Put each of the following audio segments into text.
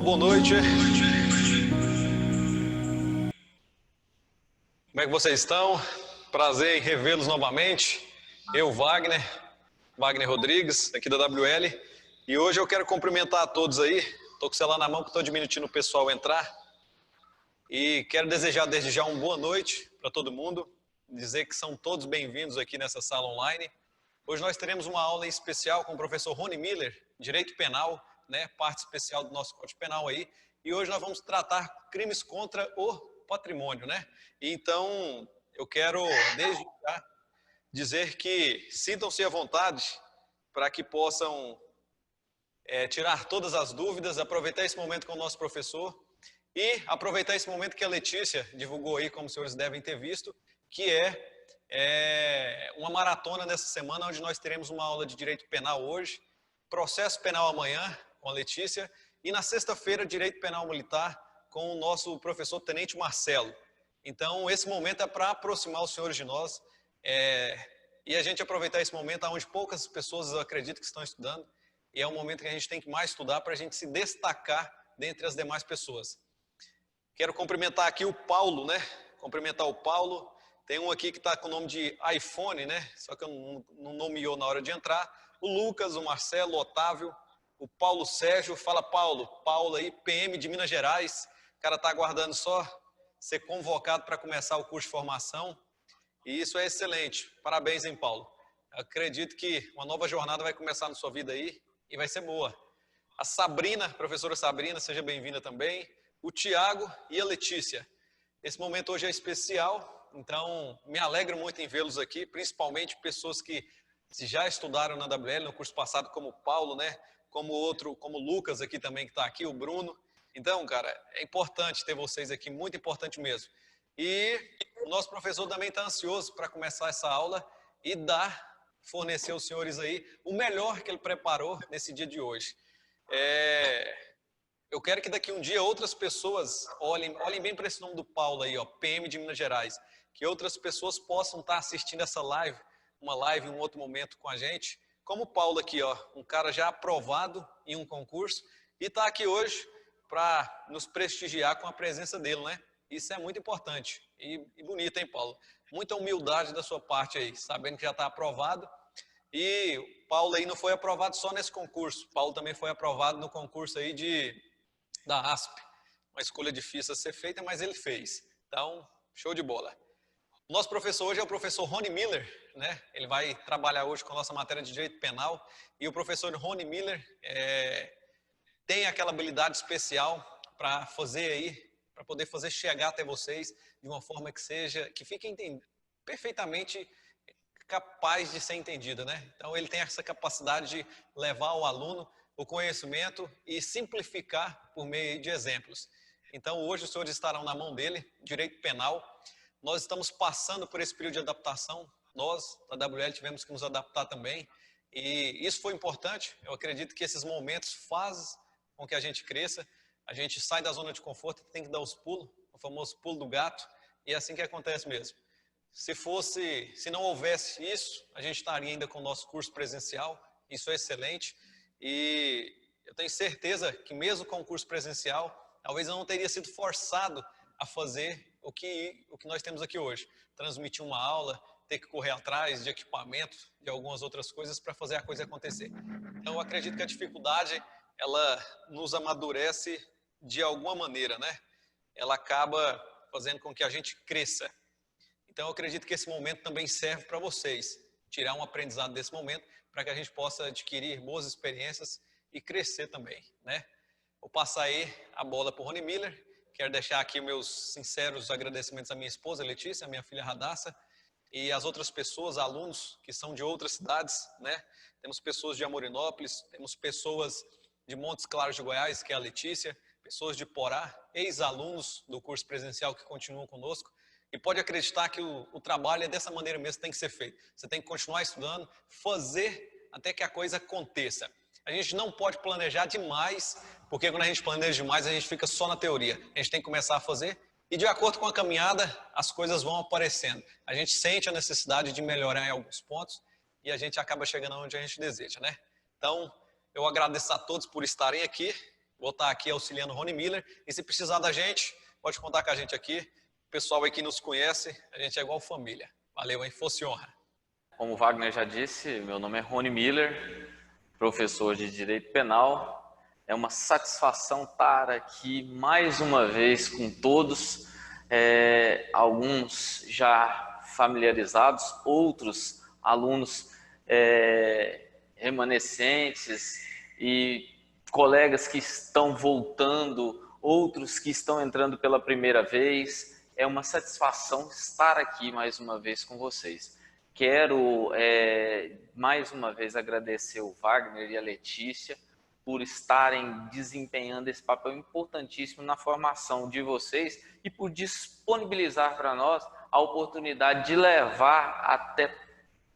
Boa noite. Como é que vocês estão? Prazer em revê-los novamente. Eu, Wagner Rodrigues, aqui da WL. E hoje eu quero cumprimentar a todos aí. Estou com o celular na mão que estou admitindo o pessoal entrar. E quero desejar desde já uma boa noite para todo mundo. Dizer que são todos bem-vindos aqui nessa sala online. Hoje nós teremos uma aula especial com o professor Rony Miller, Direito Penal, né, parte especial do nosso Código Penal aí. E hoje nós vamos tratar crimes contra o patrimônio, né? Então, eu quero desde já dizer que sintam-se à vontade para que possam tirar todas as dúvidas, aproveitar esse momento com o nosso professor e aproveitar esse momento que a Letícia divulgou aí, como os senhores devem ter visto, que é uma maratona nessa semana, onde nós teremos uma aula de direito penal hoje, processo penal amanhã com a Letícia e na sexta-feira direito penal militar com o nosso professor Tenente Marcelo. Então esse momento é para aproximar os senhores de nós e a gente aproveitar esse momento onde poucas pessoas eu acredito que estão estudando e é um momento que a gente tem que mais estudar para a gente se destacar dentre as demais pessoas. Quero cumprimentar aqui o Paulo, né? Cumprimentar o Paulo. Tem um aqui que está com o nome de iPhone, né? Só que eu não nomeou na hora de entrar. O Lucas, o Marcelo, o Otávio, o Paulo Sérgio. Fala, Paulo. Paulo aí, PM de Minas Gerais. O cara está aguardando só ser convocado para começar o curso de formação. E isso é excelente. Parabéns, hein, Paulo? Acredito que uma nova jornada vai começar na sua vida aí e vai ser boa. A Sabrina, professora Sabrina, seja bem-vinda também. O Tiago e a Letícia. Esse momento hoje é especial, então me alegro muito em vê-los aqui, principalmente pessoas que já estudaram na WL no curso passado, como o Paulo, né? Como o Lucas aqui também que está aqui, o Bruno. Então, cara, é importante ter vocês aqui, muito importante mesmo. E o nosso professor também está ansioso para começar essa aula e fornecer aos senhores aí o melhor que ele preparou nesse dia de hoje. Eu quero que daqui um dia outras pessoas olhem bem para esse nome do Paulo aí, ó, PM de Minas Gerais, que outras pessoas possam estar assistindo essa live, uma live em um outro momento com a gente, como o Paulo aqui, ó, um cara já aprovado em um concurso e está aqui hoje para nos prestigiar com a presença dele, né? Isso é muito importante e bonito, hein, Paulo? Muita humildade da sua parte aí, sabendo que já está aprovado. E o Paulo aí não foi aprovado só nesse concurso, o Paulo também foi aprovado no concurso aí da ASP, uma escolha difícil a ser feita, mas ele fez. Então, show de bola. O nosso professor hoje é o professor Rony Miller, né? Ele vai trabalhar hoje com a nossa matéria de Direito Penal, e o professor Rony Miller tem aquela habilidade especial para poder fazer chegar até vocês de uma forma que fique perfeitamente capaz de ser entendida, né? Então, ele tem essa capacidade de levar ao aluno o conhecimento e simplificar por meio de exemplos. Então, hoje os senhores estarão na mão dele, direito penal. Nós estamos passando por esse período de adaptação. Nós, da WL, tivemos que nos adaptar também. E isso foi importante. Eu acredito que esses momentos fazem com que a gente cresça. A gente sai da zona de conforto e tem que dar os pulos, o famoso pulo do gato. E é assim que acontece mesmo. Se não houvesse isso, a gente estaria ainda com o nosso curso presencial. Isso é excelente. E eu tenho certeza que mesmo com o curso presencial, talvez eu não teria sido forçado a fazer o que nós temos aqui hoje. Transmitir uma aula, ter que correr atrás de equipamento, de algumas outras coisas para fazer a coisa acontecer. Então eu acredito que a dificuldade, ela nos amadurece de alguma maneira, né? Ela acaba fazendo com que a gente cresça. Então eu acredito que esse momento também serve para vocês, tirar um aprendizado desse momento, para que a gente possa adquirir boas experiências e crescer também, né? Vou passar aí a bola para o Rony Miller. Quero deixar aqui meus sinceros agradecimentos à minha esposa Letícia, à minha filha Radassa e às outras pessoas, alunos que são de outras cidades, né? Temos pessoas de Amorinópolis, temos pessoas de Montes Claros de Goiás, que é a Letícia, pessoas de Porá, ex-alunos do curso presencial que continuam conosco. E pode acreditar que o trabalho é dessa maneira mesmo que tem que ser feito. Você tem que continuar estudando, fazer até que a coisa aconteça. A gente não pode planejar demais, porque quando a gente planeja demais, a gente fica só na teoria. A gente tem que começar a fazer e de acordo com a caminhada, as coisas vão aparecendo. A gente sente a necessidade de melhorar em alguns pontos e a gente acaba chegando onde a gente deseja, né? Então, eu agradeço a todos por estarem aqui Vou estar aqui auxiliando o Rony Miller. E se precisar da gente, pode contar com a gente aqui. O pessoal aí que nos conhece, a gente é igual família. Valeu, hein? Fosse honra. Como o Wagner já disse, meu nome é Rony Miller, professor de Direito Penal. É uma satisfação estar aqui mais uma vez com todos, alguns já familiarizados, outros alunos remanescentes e colegas que estão voltando, outros que estão entrando pela primeira vez. É uma satisfação estar aqui mais uma vez com vocês. Quero mais uma vez agradecer o Wagner e a Letícia por estarem desempenhando esse papel importantíssimo na formação de vocês e por disponibilizar para nós a oportunidade de levar até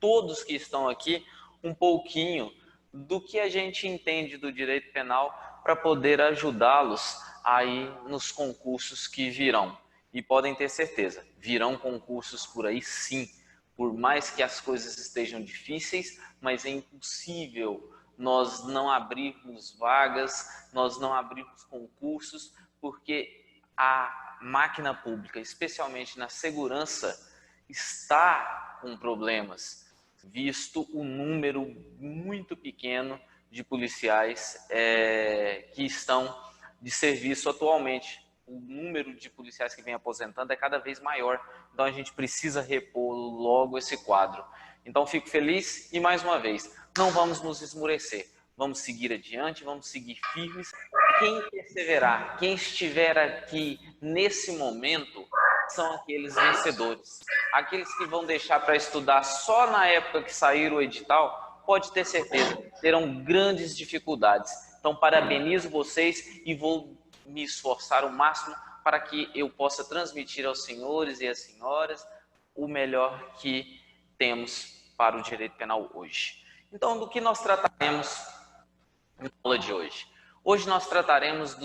todos que estão aqui um pouquinho do que a gente entende do direito penal para poder ajudá-los aí nos concursos que virão. E podem ter certeza, virão concursos por aí sim. Por mais que as coisas estejam difíceis, mas é impossível nós não abrirmos vagas, nós não abrirmos concursos, porque a máquina pública, especialmente na segurança, está com problemas, visto o número muito pequeno de policiais que estão de serviço atualmente. O número de policiais que vem aposentando é cada vez maior, então a gente precisa repor logo esse quadro. Então fico feliz e mais uma vez, não vamos nos esmorecer, vamos seguir adiante, vamos seguir firmes. Quem perseverar, quem estiver aqui nesse momento, são aqueles vencedores. Aqueles que vão deixar para estudar só na época que sair o edital, pode ter certeza, terão grandes dificuldades. Então parabenizo vocês e vou me esforçar o máximo para que eu possa transmitir aos senhores e às senhoras o melhor que temos para o direito penal hoje. Então, do que nós trataremos na aula de hoje? Hoje nós trataremos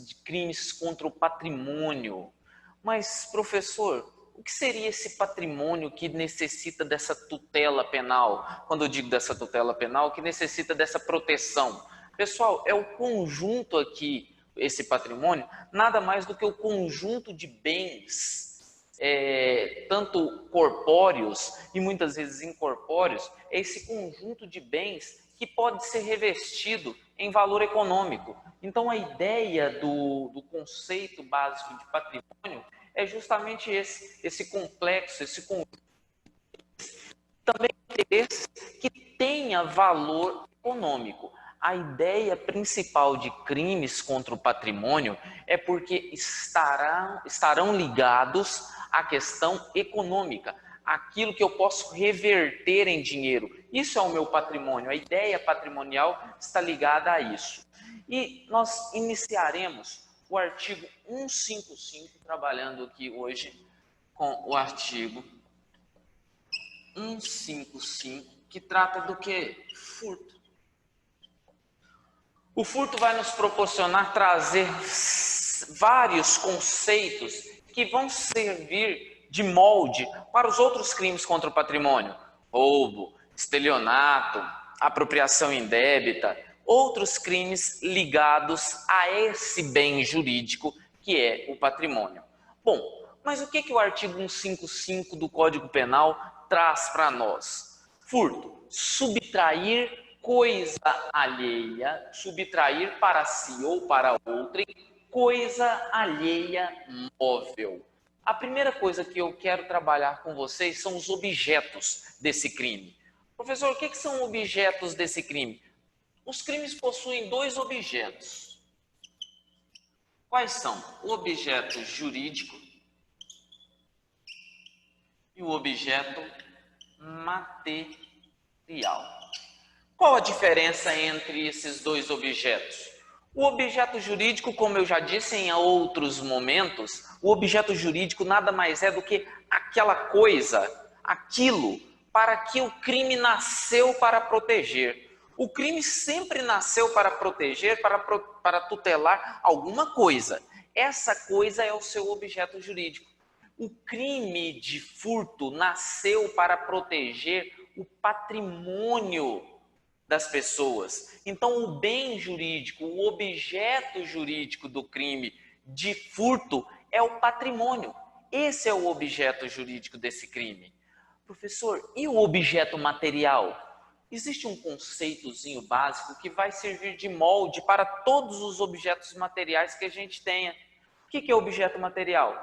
de crimes contra o patrimônio. Mas, professor, o que seria esse patrimônio que necessita dessa tutela penal? Quando eu digo dessa tutela penal, que necessita dessa proteção. Pessoal, é o conjunto aqui, esse patrimônio, nada mais do que o conjunto de bens, tanto corpóreos e muitas vezes incorpóreos, é esse conjunto de bens que pode ser revestido em valor econômico. Então, a ideia do conceito básico de patrimônio é justamente esse complexo, esse conjunto, também interesse que tenha valor econômico. A ideia principal de crimes contra o patrimônio é porque estarão ligados à questão econômica, aquilo que eu posso reverter em dinheiro. Isso é o meu patrimônio, a ideia patrimonial está ligada a isso. E nós iniciaremos o artigo 155, trabalhando aqui hoje com o artigo 155, que trata do que? Furto. O furto vai nos proporcionar trazer vários conceitos que vão servir de molde para os outros crimes contra o patrimônio. Roubo, estelionato, apropriação indébita, outros crimes ligados a esse bem jurídico que é o patrimônio. Bom, mas o que o artigo 155 do Código Penal traz para nós? Furto, subtrair coisa alheia, subtrair para si ou para outrem, coisa alheia móvel. A primeira coisa que eu quero trabalhar com vocês são os objetos desse crime. Professor, o que são objetos desse crime? Os crimes possuem dois objetos. Quais são? O objeto jurídico e o objeto material. Qual a diferença entre esses dois objetos? O objeto jurídico, como eu já disse em outros momentos, o objeto jurídico nada mais é do que aquela coisa, aquilo para que o crime nasceu para proteger. O crime sempre nasceu para proteger, para tutelar alguma coisa. Essa coisa é o seu objeto jurídico. O crime de furto nasceu para proteger o patrimônio das pessoas. Então, o bem jurídico, o objeto jurídico do crime de furto é o patrimônio. Esse é o objeto jurídico desse crime. Professor, e o objeto material? Existe um conceitozinho básico que vai servir de molde para todos os objetos materiais que a gente tenha. O que é objeto material?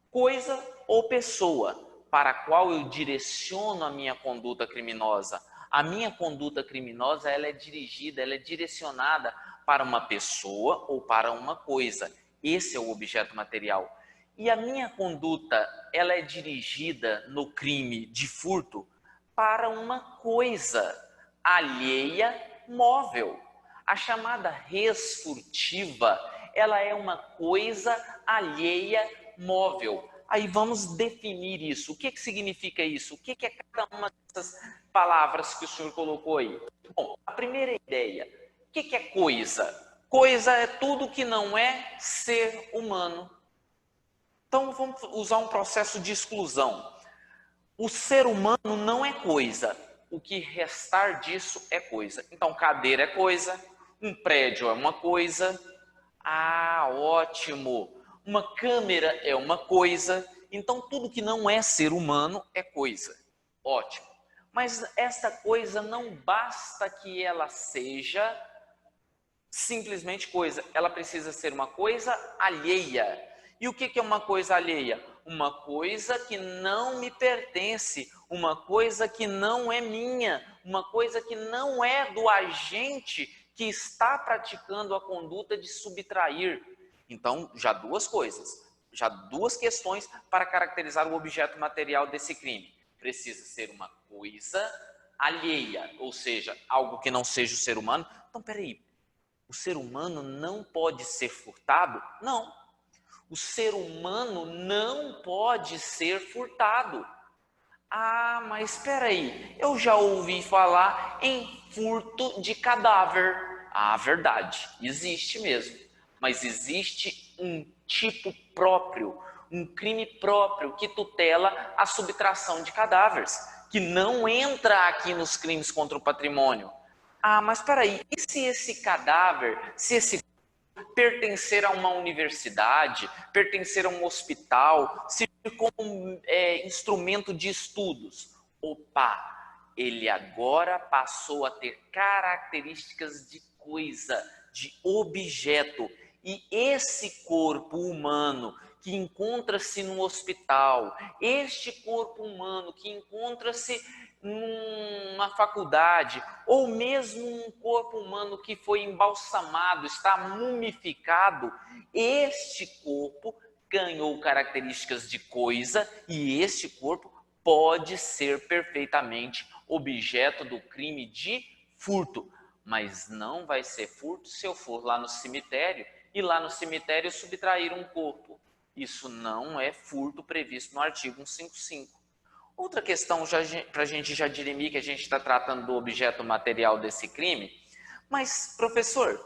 Coisa ou pessoa para a qual eu direciono a minha conduta criminosa. A minha conduta criminosa, ela é dirigida, ela é direcionada para uma pessoa ou para uma coisa. Esse é o objeto material. E a minha conduta, ela é dirigida no crime de furto para uma coisa alheia móvel. A chamada res furtiva, ela é uma coisa alheia móvel. Aí vamos definir isso. O que significa isso? O que é cada uma dessas palavras que o senhor colocou aí? Bom, a primeira ideia, o que é coisa? Coisa é tudo que não é ser humano. Então vamos usar um processo de exclusão. O ser humano não é coisa. O que restar disso é coisa. Então, cadeira é coisa, um prédio é uma coisa. Ah, ótimo! Uma câmera é uma coisa. Então, tudo que não é ser humano é coisa. Ótimo. Mas esta coisa não basta que ela seja simplesmente coisa. Ela precisa ser uma coisa alheia. E o que é uma coisa alheia? Uma coisa que não me pertence, uma coisa que não é minha, uma coisa que não é do agente que está praticando a conduta de subtrair. Então, já duas coisas, já duas questões para caracterizar o objeto material desse crime. Precisa ser uma coisa alheia, ou seja, algo que não seja o ser humano. Então, peraí, o ser humano não pode ser furtado? Não. O ser humano não pode ser furtado. Ah, mas espera aí, eu já ouvi falar em furto de cadáver. Ah, verdade, existe mesmo. Mas existe um tipo próprio, um crime próprio que tutela a subtração de cadáveres, que não entra aqui nos crimes contra o patrimônio. Ah, mas espera aí, e se esse cadáver, se esse pertencer a uma universidade, pertencer a um hospital, servir como instrumento de estudos? Opa, ele agora passou a ter características de coisa, de objeto. E esse corpo humano que encontra-se no hospital, este corpo humano que encontra-se numa faculdade, ou mesmo um corpo humano que foi embalsamado, está mumificado, este corpo ganhou características de coisa e este corpo pode ser perfeitamente objeto do crime de furto. Mas não vai ser furto se eu for lá no cemitério e lá no cemitério subtrair um corpo. Isso não é furto previsto no artigo 155. Outra questão, para a gente já dirimir que a gente está tratando do objeto material desse crime, mas, professor,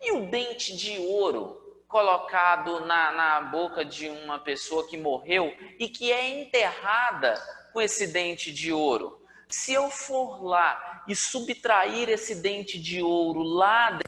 e o dente de ouro colocado na boca de uma pessoa que morreu e que é enterrada com esse dente de ouro? Se eu for lá e subtrair esse dente de ouro lá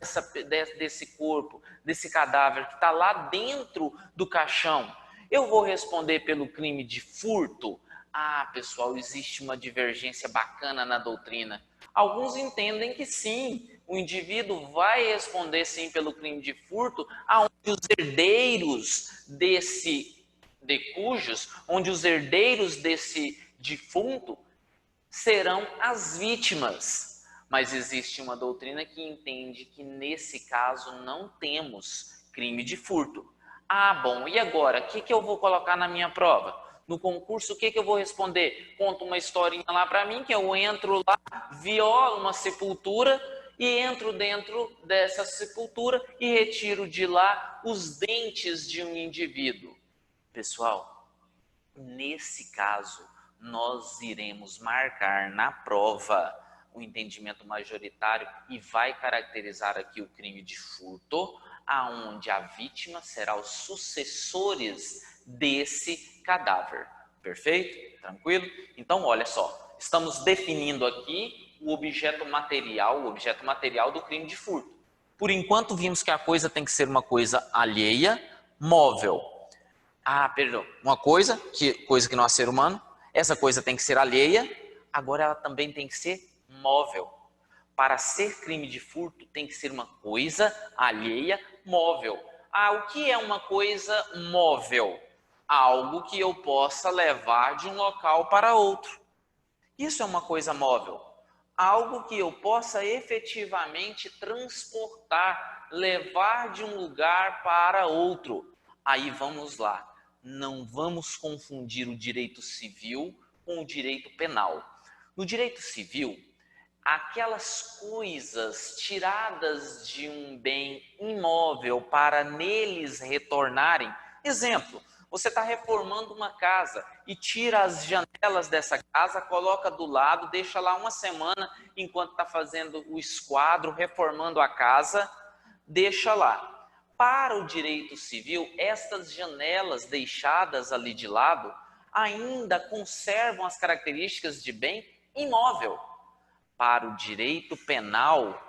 desse corpo, desse cadáver que está lá dentro do caixão, eu vou responder pelo crime de furto? Ah, pessoal, existe uma divergência bacana na doutrina. Alguns entendem que sim, o indivíduo vai responder sim pelo crime de furto, aonde os herdeiros onde os herdeiros desse defunto serão as vítimas. Mas existe uma doutrina que entende que nesse caso não temos crime de furto. Ah, bom, e agora? O que eu vou colocar na minha prova? No concurso, o que eu vou responder? Conta uma historinha lá para mim, que eu entro lá, violo uma sepultura e entro dentro dessa sepultura e retiro de lá os dentes de um indivíduo. Pessoal, nesse caso, nós iremos marcar na prova o entendimento majoritário e vai caracterizar aqui o crime de furto, aonde a vítima será os sucessores desse cadáver. Perfeito? Tranquilo? Então, olha só, estamos definindo aqui o objeto material do crime de furto. Por enquanto, vimos que a coisa tem que ser uma coisa alheia, móvel. Uma coisa que não é ser humano, essa coisa tem que ser alheia, agora ela também tem que ser móvel. Para ser crime de furto, tem que ser uma coisa alheia, móvel. O que é uma coisa móvel? Algo que eu possa levar de um local para outro. Isso é uma coisa móvel. Algo que eu possa efetivamente transportar, levar de um lugar para outro. Aí vamos lá. Não vamos confundir o direito civil com o direito penal. No direito civil, aquelas coisas tiradas de um bem imóvel para neles retornarem. Exemplo, você está reformando uma casa e tira as janelas dessa casa, coloca do lado, deixa lá uma semana enquanto está fazendo o esquadro, reformando a casa, deixa lá. Para o direito civil, estas janelas deixadas ali de lado ainda conservam as características de bem imóvel. Para o direito penal,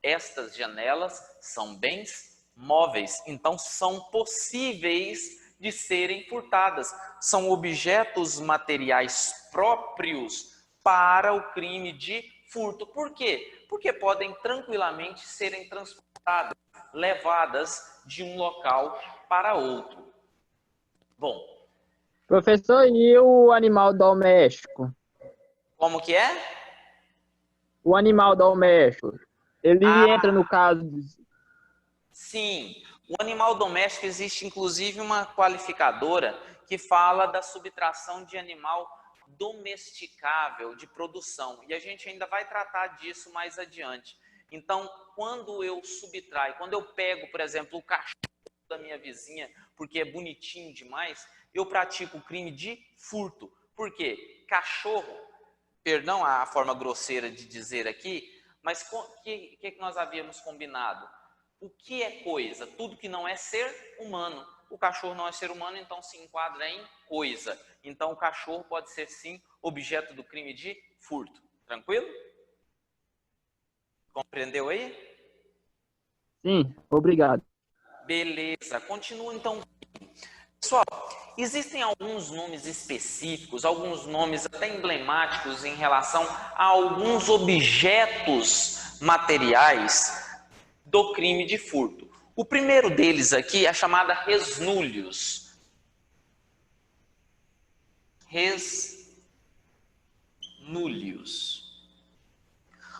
estas janelas são bens móveis, então são possíveis de serem furtadas. São objetos materiais próprios para o crime de furto. Por quê? Porque podem tranquilamente serem transportadas, levadas de um local para outro. Bom. Professor, e o animal doméstico? Como que é? O animal doméstico, ele entra no caso... Sim, o animal doméstico existe inclusive uma qualificadora que fala da subtração de animal domesticável, de produção. E a gente ainda vai tratar disso mais adiante. Então, quando eu subtraio, quando eu pego, por exemplo, o cachorro da minha vizinha, porque é bonitinho demais, eu pratico o crime de furto. Por quê? Cachorro, perdão a forma grosseira de dizer aqui, mas o que nós havíamos combinado? O que é coisa? Tudo que não é ser humano. O cachorro não é ser humano, então se enquadra em coisa. Então o cachorro pode ser sim objeto do crime de furto. Tranquilo? Compreendeu aí? Sim, obrigado. Beleza, continua então. Pessoal, existem alguns nomes específicos, alguns nomes até emblemáticos em relação a alguns objetos materiais do crime de furto. O primeiro deles aqui é a chamada res nullius. Res nullius.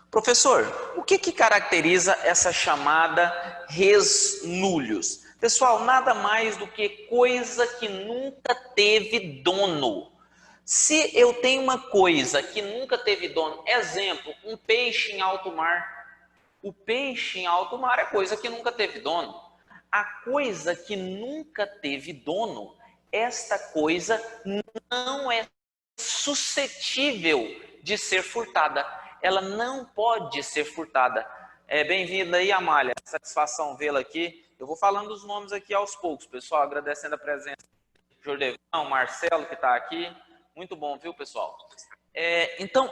Professor, o que caracteriza essa chamada res nullius? Pessoal, nada mais do que coisa que nunca teve dono. Se eu tenho uma coisa que nunca teve dono, exemplo, um peixe em alto mar. O peixe em alto mar é coisa que nunca teve dono. A coisa que nunca teve dono, esta coisa não é suscetível de ser furtada. Ela não pode ser furtada. Bem-vinda aí, Amália. Satisfação vê-la aqui. Eu vou falando os nomes aqui aos poucos, pessoal, agradecendo a presença do Jordevão, Marcelo, que está aqui. Muito bom, viu, pessoal? Então,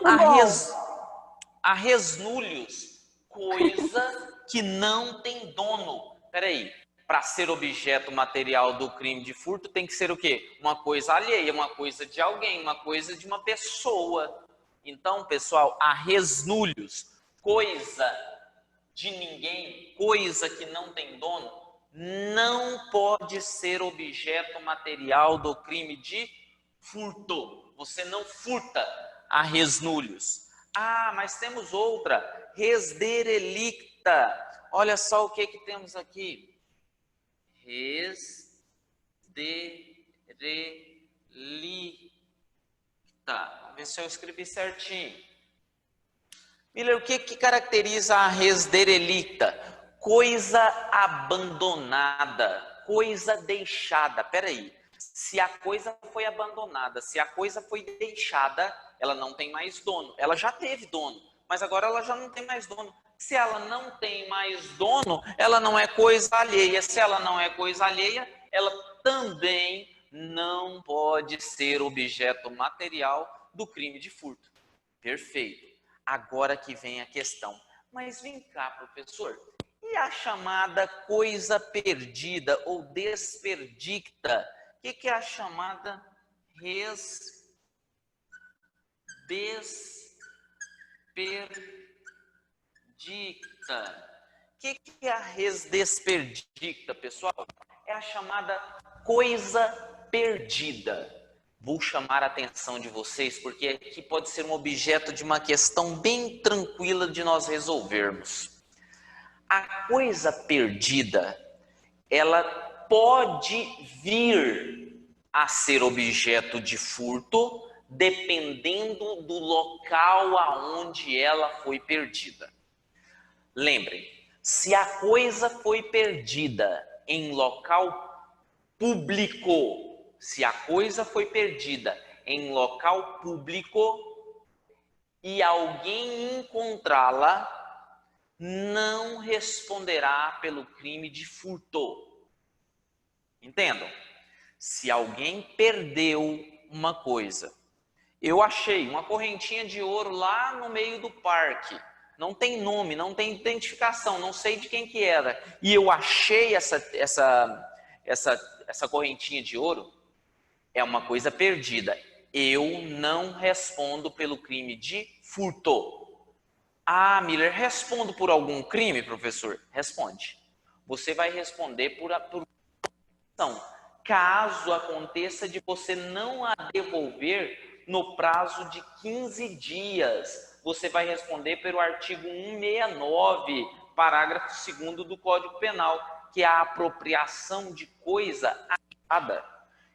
a res nullius, coisa que não tem dono. Peraí, para ser objeto material do crime de furto tem que ser o quê? Uma coisa alheia, uma coisa de alguém, uma coisa de uma pessoa. Então, pessoal, a res nullius, coisa de ninguém, coisa que não tem dono, não pode ser objeto material do crime de furto. Você não furta a res nullius. Mas temos outra, res derelicta. Olha só o que temos aqui. Res derelicta. Vamos ver se eu escrevi certinho. Miller, o que caracteriza a res derelicta? Coisa abandonada, coisa deixada. Peraí, se a coisa foi abandonada, se a coisa foi deixada, ela não tem mais dono. Ela já teve dono, mas agora ela já não tem mais dono. Se ela não tem mais dono, ela não é coisa alheia. Se ela não é coisa alheia, ela também não pode ser objeto material do crime de furto. Perfeito. agora que vem a questão. Mas vem cá, professor, e a chamada coisa perdida ou desperdicta? O que é a chamada desperdicta? O que é a res desperdicta, pessoal? É a chamada coisa perdida. Vou chamar a atenção de vocês, porque aqui pode ser um objeto de uma questão bem tranquila de nós resolvermos. A coisa perdida, ela pode vir a ser objeto de furto, dependendo do local aonde ela foi perdida. Lembrem, se a coisa foi perdida em local público, se a coisa foi perdida em local público e alguém encontrá-la, não responderá pelo crime de furto. Entendam? Se alguém perdeu uma coisa, eu achei uma correntinha de ouro lá no meio do parque, não tem nome, não tem identificação, não sei de quem que era, e eu achei essa correntinha de ouro, é uma coisa perdida. Eu não respondo pelo crime de furto. Ah, Miller, respondo por algum crime, professor? Responde. Você vai responder por ação. Caso aconteça de você não a devolver no prazo de 15 dias, você vai responder pelo artigo 169, parágrafo 2º do Código Penal, que é a apropriação de coisa achada.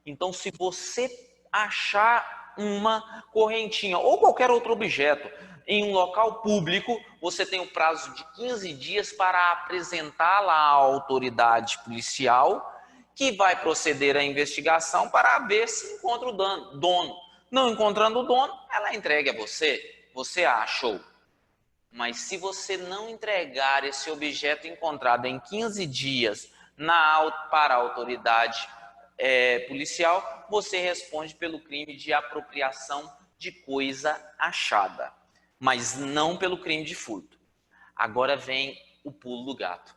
Então, se você achar uma correntinha ou qualquer outro objeto em um local público, você tem o prazo de 15 dias para apresentá-la à autoridade policial, que vai proceder à investigação para ver se encontra o dono. Não encontrando o dono, ela entregue a você. Você a achou. Mas se você não entregar esse objeto encontrado em 15 dias para a autoridade policial, você responde pelo crime de apropriação de coisa achada, mas não pelo crime de furto. Agora vem o pulo do gato.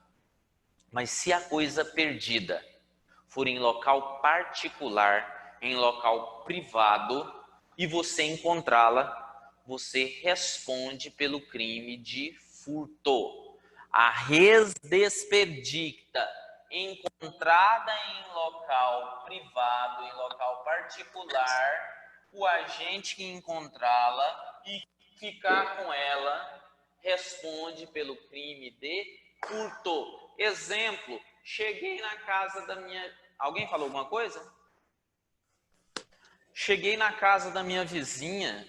Mas se a coisa perdida for em local particular, em local privado, e você encontrá-la, você responde pelo crime de furto. A res desperdicta, encontrada em local privado, em local particular, o agente que encontrá-la e ficar com ela responde pelo crime de furto. Exemplo, cheguei na casa da minha... Alguém falou alguma coisa? Cheguei na casa da minha vizinha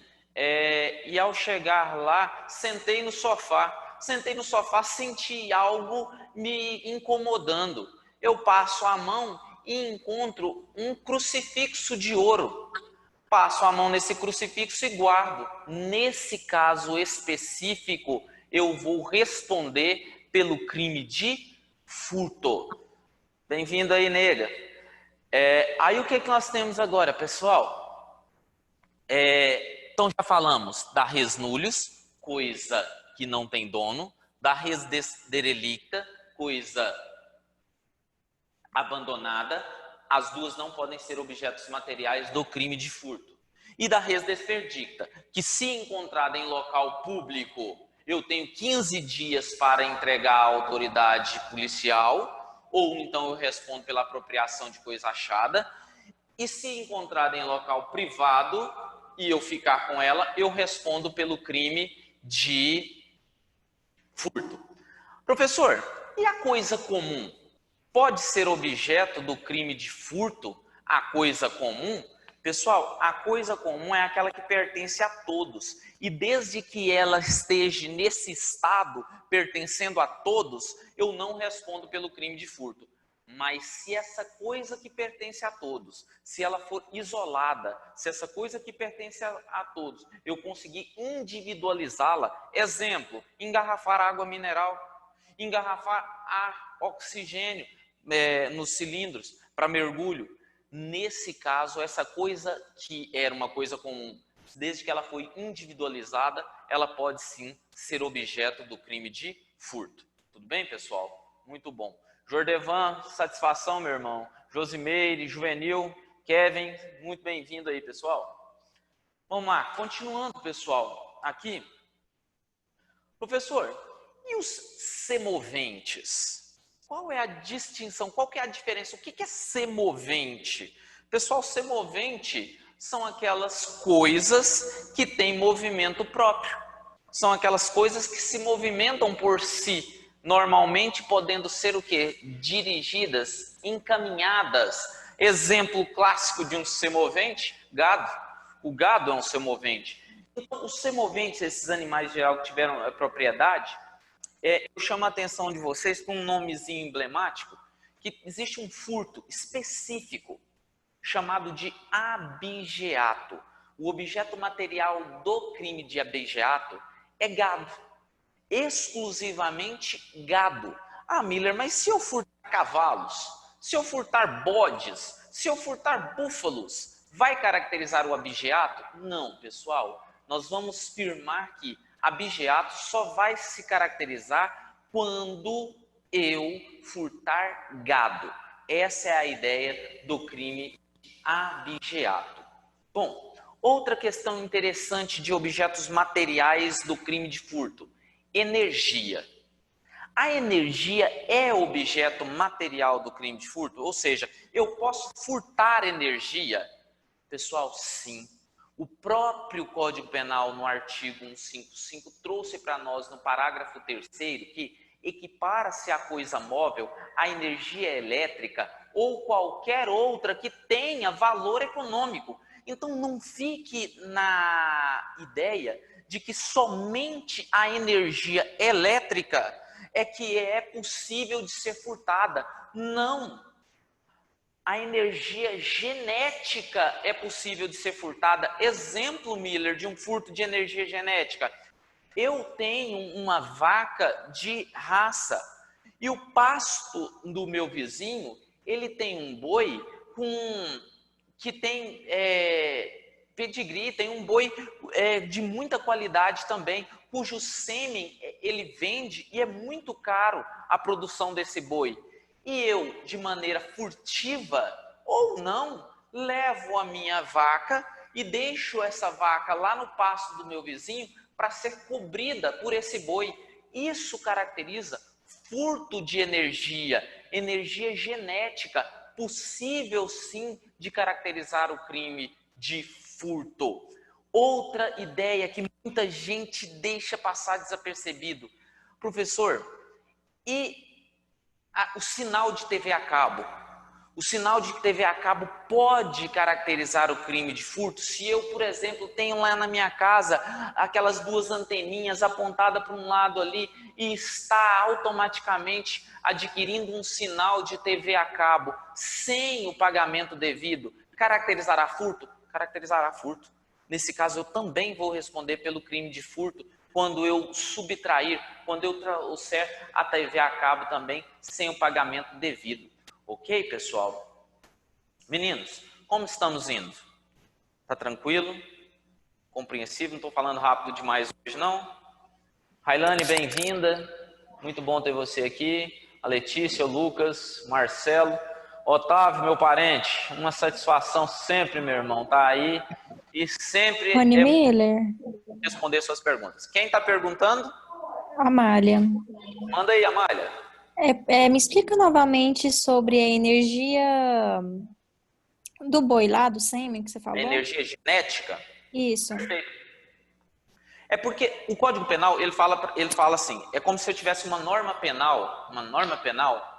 e ao chegar lá, sentei no sofá. Sentei no sofá, senti algo me incomodando. Eu passo a mão e encontro um crucifixo de ouro. Passo a mão nesse crucifixo e guardo. Nesse caso específico, eu vou responder pelo crime de furto. Bem-vindo aí, nega. Aí o que nós temos agora, pessoal? Então já falamos da res nullius, coisa que não tem dono, da res derelicta, coisa abandonada. As duas não podem ser objetos materiais do crime de furto. E da res desperdicta, que se encontrada em local público, eu tenho 15 dias para entregar à autoridade policial, ou então eu respondo pela apropriação de coisa achada. E se encontrada em local privado e eu ficar com ela, eu respondo pelo crime de furto. Professor, e a coisa comum? Pode ser objeto do crime de furto a coisa comum? Pessoal, a coisa comum é aquela que pertence a todos. E desde que ela esteja nesse estado, pertencendo a todos, eu não respondo pelo crime de furto. Mas se essa coisa que pertence a todos, se ela for isolada, se essa coisa que pertence a todos, eu conseguir individualizá-la, exemplo, engarrafar água mineral, engarrafar oxigênio nos cilindros para mergulho. Nesse caso, essa coisa que era uma coisa comum desde que ela foi individualizada, ela pode sim ser objeto do crime de furto. Tudo bem, pessoal? Muito bom. Jordevan, satisfação, meu irmão. Josimeire, Juvenil, Kevin, muito bem-vindo aí, pessoal. Vamos lá, continuando, pessoal, aqui. Professor, e os semoventes? Qual é a distinção, qual que é a diferença? O que é semovente? Pessoal, semovente são aquelas coisas que têm movimento próprio. São aquelas coisas que se movimentam por si, normalmente podendo ser o quê? Dirigidas, encaminhadas. Exemplo clássico de um semovente, gado. O gado é um semovente. Então, os semoventes, esses animais geral que tiveram propriedade, eu chamo a atenção de vocês para um nomezinho emblemático, que existe um furto específico chamado de abigeato. O objeto material do crime de abigeato é gado, exclusivamente gado. Ah, Miller, mas se eu furtar cavalos, se eu furtar bodes, se eu furtar búfalos, vai caracterizar o abigeato? Não, pessoal. Nós vamos firmar que abigeato só vai se caracterizar quando eu furtar gado. Essa é a ideia do crime abigeato. Bom, outra questão interessante de objetos materiais do crime de furto: energia. A energia é objeto material do crime de furto? Ou seja, eu posso furtar energia? Pessoal, sim. O próprio Código Penal, no artigo 155, trouxe para nós, no parágrafo 3º, que equipara-se a coisa móvel a energia elétrica ou qualquer outra que tenha valor econômico. Então, não fique na ideia de que somente a energia elétrica é que é possível de ser furtada. Não. A energia genética é possível de ser furtada. Exemplo, Miller, de um furto de energia genética. Eu tenho uma vaca de raça e o pasto do meu vizinho, ele tem um boi que tem pedigree, tem um boi de muita qualidade também, cujo sêmen ele vende e é muito caro a produção desse boi. E eu, de maneira furtiva ou não, levo a minha vaca e deixo essa vaca lá no pasto do meu vizinho para ser cobrida por esse boi. Isso caracteriza furto de energia, energia genética, possível sim de caracterizar o crime de furto. Outra ideia que muita gente deixa passar desapercebido. Professor, e o sinal de TV a cabo? O sinal de TV a cabo pode caracterizar o crime de furto? Se eu, por exemplo, tenho lá na minha casa aquelas duas anteninhas apontadas para um lado ali e está automaticamente adquirindo um sinal de TV a cabo sem o pagamento devido, caracterizará furto? Caracterizará furto. Nesse caso, eu também vou responder pelo crime de furto quando eu subtrair, quando eu trouxer a TV a cabo também sem o pagamento devido. Ok, pessoal? Meninos, como estamos indo? Tá tranquilo? Compreensível? Não estou falando rápido demais hoje, não? Railane, bem-vinda. Muito bom ter você aqui. A Letícia, o Lucas, Marcelo. Otávio, meu parente, uma satisfação sempre, meu irmão, tá aí. E sempre Rony Miller. Responder suas perguntas. Quem está perguntando? Amália. Manda aí, Amália. Me explica novamente sobre a energia do boi lá, do sêmen que você falou. A energia genética? Isso. Perfeito. É porque o Código Penal, ele fala assim, é como se eu tivesse uma norma penal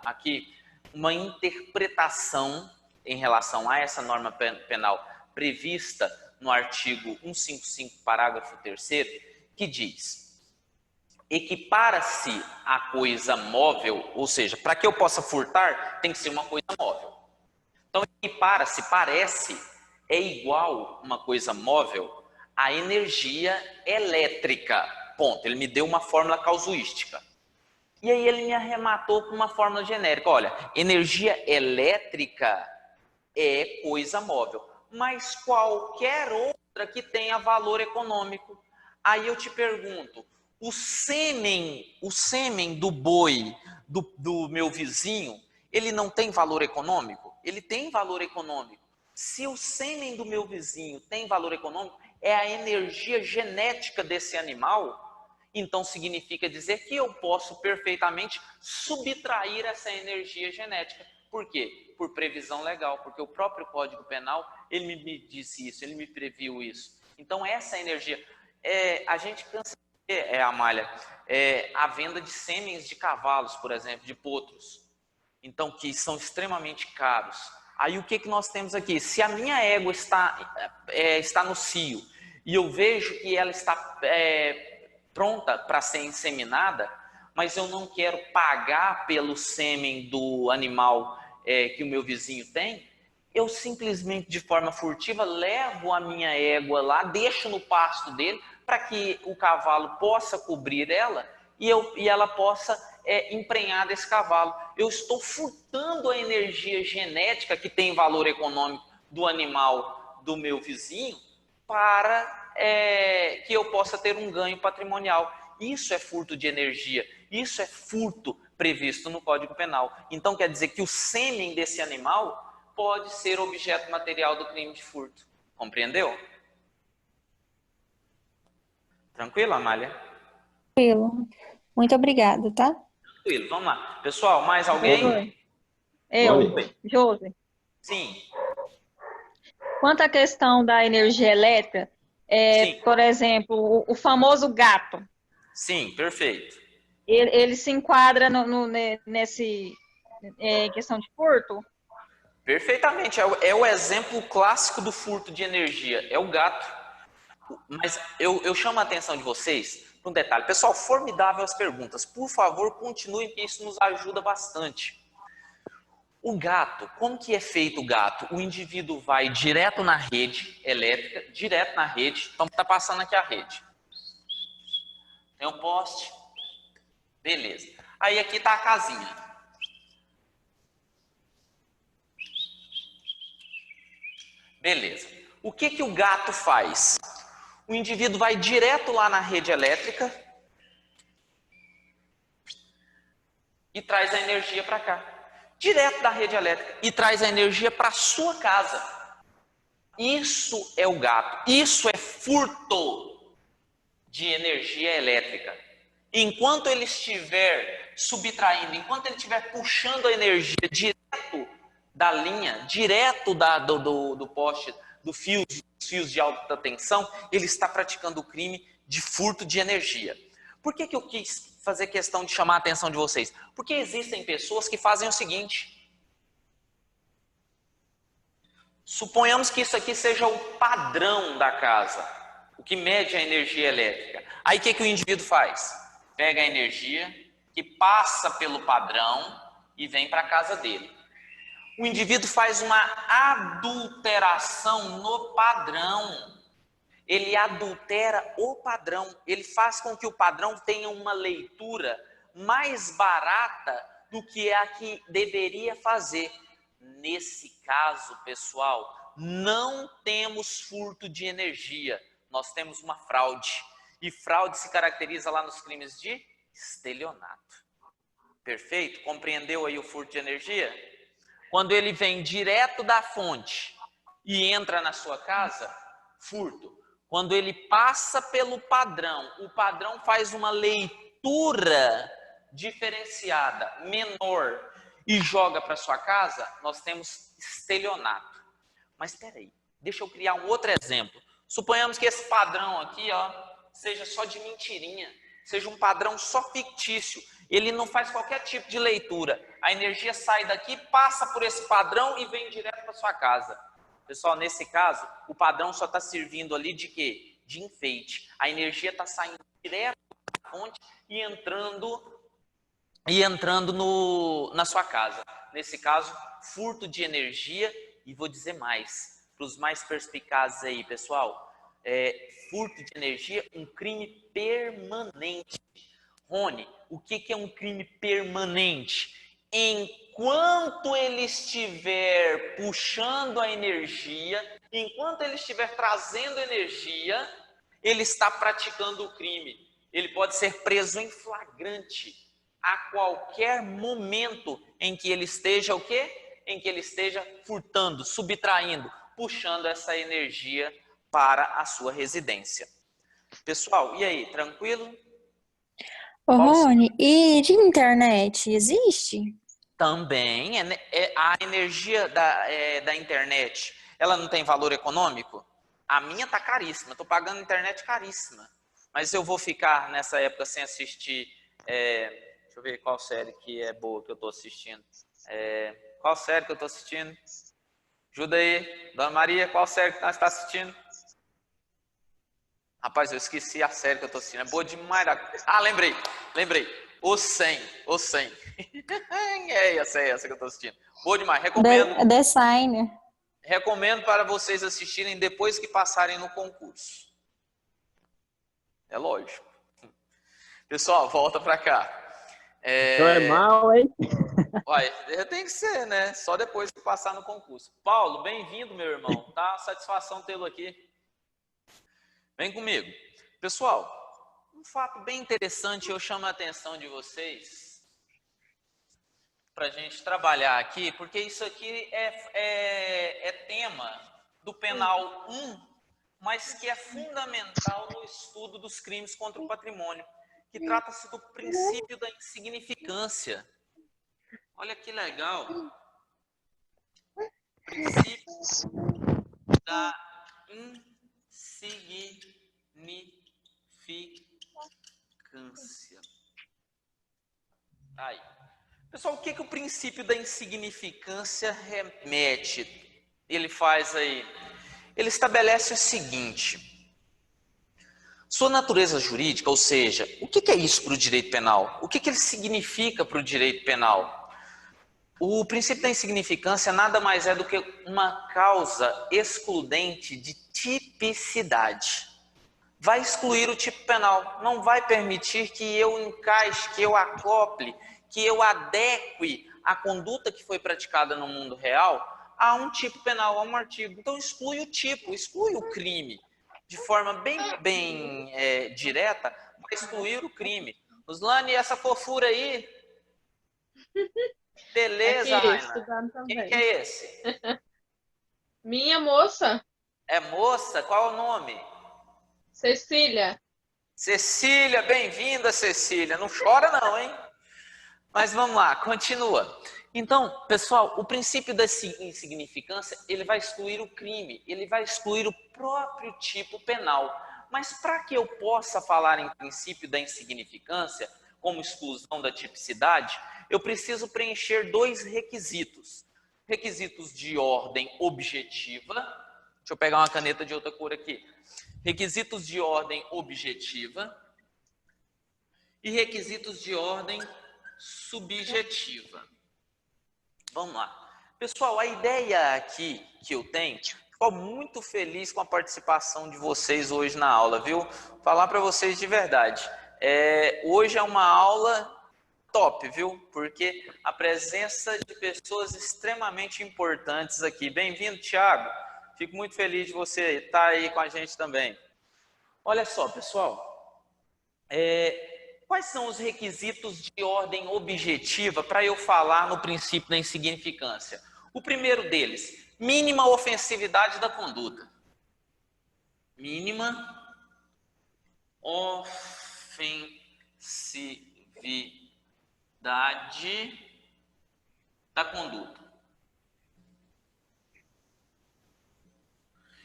aqui, uma interpretação em relação a essa norma penal prevista no artigo 155, parágrafo 3º, que diz: equipara-se a coisa móvel, ou seja, para que eu possa furtar, tem que ser uma coisa móvel. Então, equipara-se, parece, é igual uma coisa móvel à energia elétrica. Ponto. Ele me deu uma fórmula casuística. E aí ele me arrematou com uma fórmula genérica. Olha, energia elétrica é coisa móvel, mas qualquer outra que tenha valor econômico. Aí eu te pergunto, o sêmen do boi do meu vizinho, ele não tem valor econômico? Ele tem valor econômico. Se o sêmen do meu vizinho tem valor econômico, é a energia genética desse animal, então significa dizer que eu posso perfeitamente subtrair essa energia genética. Por quê? Por previsão legal, porque o próprio Código Penal, ele me disse isso, ele me previu isso. Então essa energia, a gente cansa de ver, Amália, a venda de sêmens de cavalos, por exemplo, de potros, então que são extremamente caros. Aí o que nós temos aqui? Se a minha égua está no cio e eu vejo que ela está pronta para ser inseminada, mas eu não quero pagar pelo sêmen do animal que o meu vizinho tem, eu simplesmente de forma furtiva levo a minha égua lá, deixo no pasto dele para que o cavalo possa cobrir ela e ela possa emprenhar desse cavalo. Eu estou furtando a energia genética que tem valor econômico do animal do meu vizinho para que eu possa ter um ganho patrimonial. Isso é furto de energia, isso é furto previsto no Código Penal. Então quer dizer que o sêmen desse animal pode ser objeto material do crime de furto. Compreendeu? Tranquilo, Amália? Tranquilo. Muito obrigada, tá? Tranquilo, vamos lá. Pessoal, mais alguém? Josi, Sim. quanto à questão da energia elétrica, Sim. por exemplo, o famoso gato, Sim, perfeito. ele se enquadra nesse questão de furto? Perfeitamente. É o exemplo clássico do furto de energia. É o gato. Mas eu chamo a atenção de vocês para um detalhe. Pessoal, formidável as perguntas. Por favor, continuem, que isso nos ajuda bastante. O gato, como que é feito o gato? O indivíduo vai direto na rede elétrica, direto na rede. Então, está passando aqui a rede. Tem um poste. Beleza. Aí aqui está a casinha. Beleza. O que o gato faz? O indivíduo vai direto lá na rede elétrica e traz a energia para cá. Direto da rede elétrica e traz a energia para a sua casa. Isso é o gato. Isso é furto de energia elétrica. Enquanto ele estiver subtraindo, enquanto ele estiver puxando a energia direto da linha, direto do poste, dos fios de alta tensão, ele está praticando o crime de furto de energia. Por que eu quis fazer questão de chamar a atenção de vocês? Porque existem pessoas que fazem o seguinte. Suponhamos que isso aqui seja o padrão da casa, o que mede a energia elétrica. Aí o que o indivíduo faz? Pega a energia que passa pelo padrão e vem para a casa dele. O indivíduo faz uma adulteração no padrão. Ele adultera o padrão. Ele faz com que o padrão tenha uma leitura mais barata do que a que deveria fazer. Nesse caso, pessoal, não temos furto de energia. Nós temos uma fraude. E fraude se caracteriza lá nos crimes de estelionato. Perfeito? Compreendeu aí o furto de energia? Quando ele vem direto da fonte e entra na sua casa, furto. Quando ele passa pelo padrão, o padrão faz uma leitura diferenciada, menor, e joga para sua casa, nós temos estelionato. Mas espera aí, deixa eu criar um outro exemplo. Suponhamos que esse padrão aqui, seja só de mentirinha, seja um padrão só fictício. Ele não faz qualquer tipo de leitura. A energia sai daqui, passa por esse padrão e vem direto para sua casa. Pessoal, nesse caso, o padrão só está servindo ali de quê? De enfeite. A energia está saindo direto da fonte e entrando na sua casa. Nesse caso, furto de energia. E vou dizer mais, para os mais perspicazes aí, pessoal, furto de energia, um crime permanente. Rony, o que é um crime permanente? Enquanto ele estiver puxando a energia, Enquanto ele estiver trazendo energia, ele está praticando o crime. Ele pode ser preso em flagrante a qualquer momento em que ele esteja o quê? Em que ele esteja furtando, subtraindo, puxando essa energia para a sua residência. Pessoal, e aí, tranquilo? Ô, Rony, e de internet existe? Também a energia da internet, ela não tem valor econômico? A minha tá caríssima, estou pagando internet caríssima. Mas eu vou ficar nessa época sem assistir. Deixa eu ver qual série que é boa que eu estou assistindo. Qual série que eu estou assistindo? Ajuda aí, Dona Maria, qual série que nós está assistindo? Rapaz, eu esqueci a série que eu estou assistindo. É boa demais. Ah, lembrei. Os 100. Essa que eu estou assistindo. Boa demais. Recomendo. The Signer. Recomendo para vocês assistirem depois que passarem no concurso. É lógico. Pessoal, volta para cá. Não é mal, hein? Olha, tem que ser, né? Só depois que passar no concurso. Paulo, bem-vindo, meu irmão. Tá? Satisfação tê-lo aqui. Vem comigo. Pessoal, um fato bem interessante, eu chamo a atenção de vocês para a gente trabalhar aqui, porque isso aqui é tema do penal 1, mas que é fundamental no estudo dos crimes contra o patrimônio, que trata-se do princípio da insignificância. Olha que legal. Princípio da insignificância. Aí. Pessoal, o que o princípio da insignificância remete? Ele faz aí. Ele estabelece o seguinte. Sua natureza jurídica, ou seja, o que é isso para o direito penal? O que ele significa para o direito penal? O princípio da insignificância nada mais é do que uma causa excludente de tipicidade. Vai excluir o tipo penal, não vai permitir que eu encaixe, que eu acople, que eu adeque a conduta que foi praticada no mundo real a um tipo penal, a um artigo. Então exclui o tipo, exclui o crime. De forma bem direta, vai excluir o crime. Ruslane, essa fofura aí? Beleza, Aqui, Raina. estudando também. Quem que é esse? Minha moça, É moça? Qual é o nome? Cecília. Cecília, bem-vinda, Cecília. Não chora não, hein? Mas vamos lá, continua. Então, pessoal, o princípio da insignificância, ele vai excluir o crime, ele vai excluir o próprio tipo penal. Mas para que eu possa falar em princípio da insignificância, como exclusão da tipicidade, eu preciso preencher dois requisitos. Requisitos de ordem objetiva. Deixa eu pegar uma caneta de outra cor aqui. Requisitos de ordem objetiva e requisitos de ordem subjetiva. Vamos lá. Pessoal, a ideia aqui que eu tenho, estou muito feliz com a participação de vocês hoje na aula, viu? Falar para vocês de verdade. Hoje é uma aula top, viu? Porque a presença de pessoas extremamente importantes aqui. Bem-vindo, Thiago. Fico muito feliz de você estar aí com a gente também. Olha só, pessoal. Quais são os requisitos de ordem objetiva para eu falar no princípio da insignificância? O primeiro deles, mínima ofensividade da conduta. Mínima ofensividade da conduta.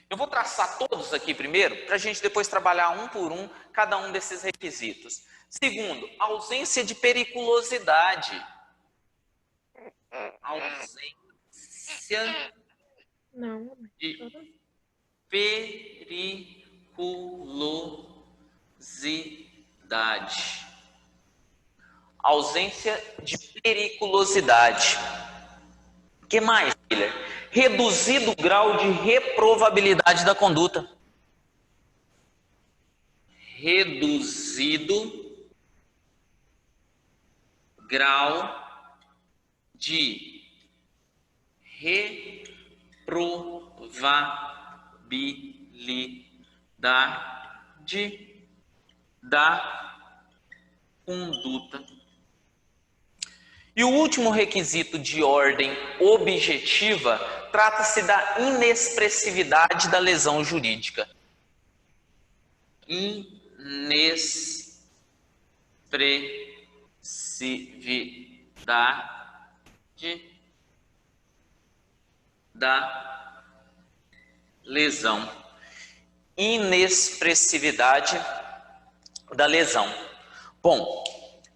Eu vou traçar todos aqui primeiro, para a gente depois trabalhar um por um, cada um desses requisitos. Segundo, ausência de periculosidade. Ausência de periculosidade. Ausência de periculosidade. O que mais, Guilherme? Reduzido o grau de reprovabilidade da conduta. Reduzido grau de reprovabilidade da conduta. E o último requisito de ordem objetiva trata-se da inexpressividade da lesão jurídica. Inexpressividade da lesão. Inexpressividade da lesão. Bom,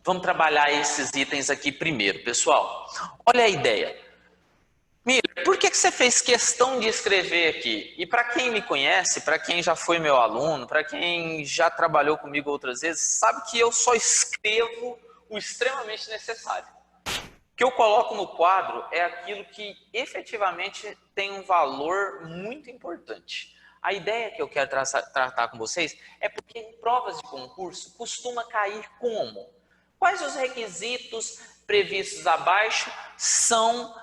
vamos trabalhar esses itens aqui primeiro, pessoal. Olha a ideia. Miller, por que você fez questão de escrever aqui? E para quem me conhece, para quem já foi meu aluno, para quem já trabalhou comigo outras vezes, sabe que eu só escrevo o extremamente necessário. O que eu coloco no quadro é aquilo que efetivamente tem um valor muito importante. A ideia que eu quero tratar com vocês é porque em provas de concurso costuma cair como? Quais os requisitos previstos abaixo são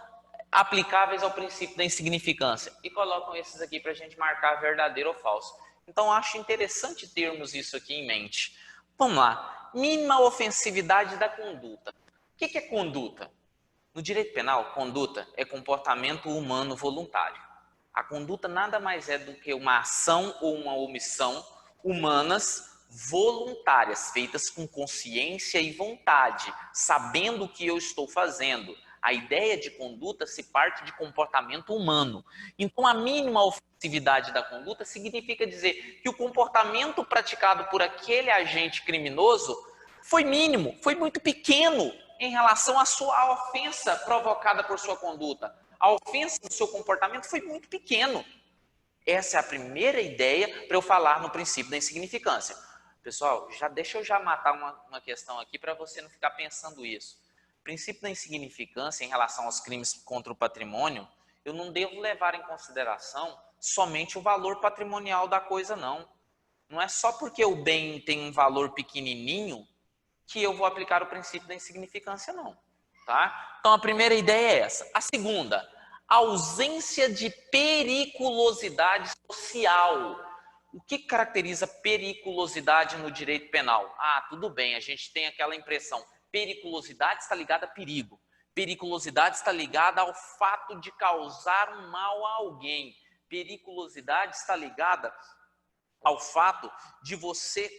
aplicáveis ao princípio da insignificância? E colocam esses aqui para a gente marcar verdadeiro ou falso. Então, acho interessante termos isso aqui em mente. Vamos lá. Mínima ofensividade da conduta. O que é conduta? No direito penal, conduta é comportamento humano voluntário. A conduta nada mais é do que uma ação ou uma omissão humanas voluntárias, feitas com consciência e vontade, sabendo o que eu estou fazendo. A ideia de conduta se parte de comportamento humano. Então, a mínima ofensividade da conduta significa dizer que o comportamento praticado por aquele agente criminoso foi mínimo, foi muito pequeno em relação à sua ofensa provocada por sua conduta. A ofensa do seu comportamento foi muito pequeno. Essa é a primeira ideia para eu falar no princípio da insignificância. Pessoal, deixa eu matar uma questão aqui para você não ficar pensando isso. O princípio da insignificância em relação aos crimes contra o patrimônio, eu não devo levar em consideração somente o valor patrimonial da coisa, não. Não é só porque o bem tem um valor pequenininho que eu vou aplicar o princípio da insignificância, não. Tá? Então, a primeira ideia é essa. A segunda, ausência de periculosidade social. O que caracteriza periculosidade no direito penal? Ah, tudo bem, a gente tem aquela impressão. Periculosidade está ligada a perigo. Periculosidade está ligada ao fato de causar um mal a alguém. Periculosidade está ligada ao fato de você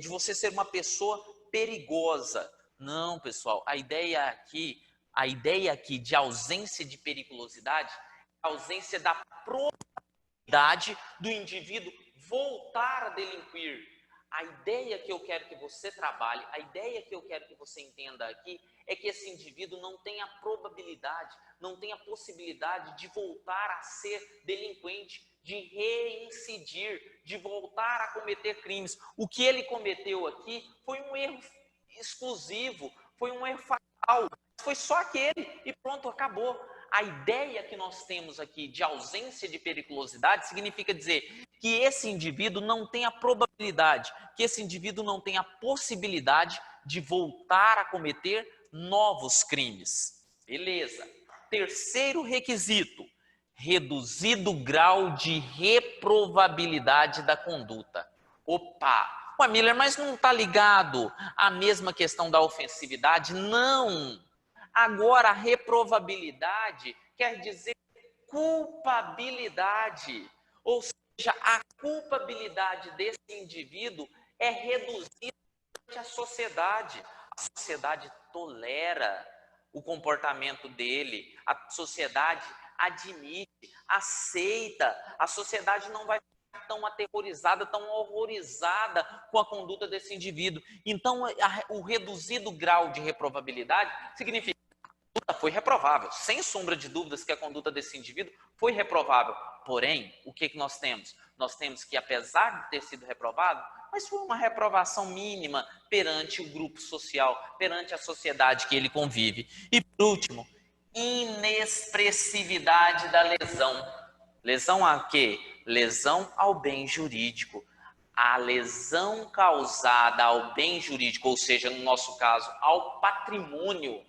de você ser uma pessoa perigosa. Não, pessoal, a ideia aqui de ausência de periculosidade é a ausência da probabilidade do indivíduo voltar a delinquir. A ideia que eu quero que você trabalhe, a ideia que eu quero que você entenda aqui é que esse indivíduo não tem a probabilidade, não tem a possibilidade de voltar a ser delinquente, de reincidir, de voltar a cometer crimes. O que ele cometeu aqui foi um erro exclusivo, foi um erro fatal, foi só aquele e pronto, acabou. A ideia que nós temos aqui de ausência de periculosidade significa dizer que esse indivíduo não tem a probabilidade, que esse indivíduo não tem a possibilidade de voltar a cometer novos crimes. Beleza. Terceiro requisito, reduzido grau de reprovabilidade da conduta. Opa! Ué, Miller, mas não está ligado à mesma questão da ofensividade? Não! Agora, a reprovabilidade quer dizer culpabilidade. Ou seja, a culpabilidade desse indivíduo é reduzida ante a sociedade. A sociedade tolera o comportamento dele, a sociedade admite, aceita, a sociedade não vai tão aterrorizada, tão horrorizada com a conduta desse indivíduo. Então, o reduzido grau de reprovabilidade significa que a conduta foi reprovável. Sem sombra de dúvidas que a conduta desse indivíduo foi reprovável. Porém, o que nós temos? Nós temos que, apesar de ter sido reprovado, mas foi uma reprovação mínima perante o grupo social, perante a sociedade que ele convive. E, por último, inexpressividade da lesão. Lesão a quê? Lesão ao bem jurídico. A lesão causada ao bem jurídico, ou seja, no nosso caso, ao patrimônio,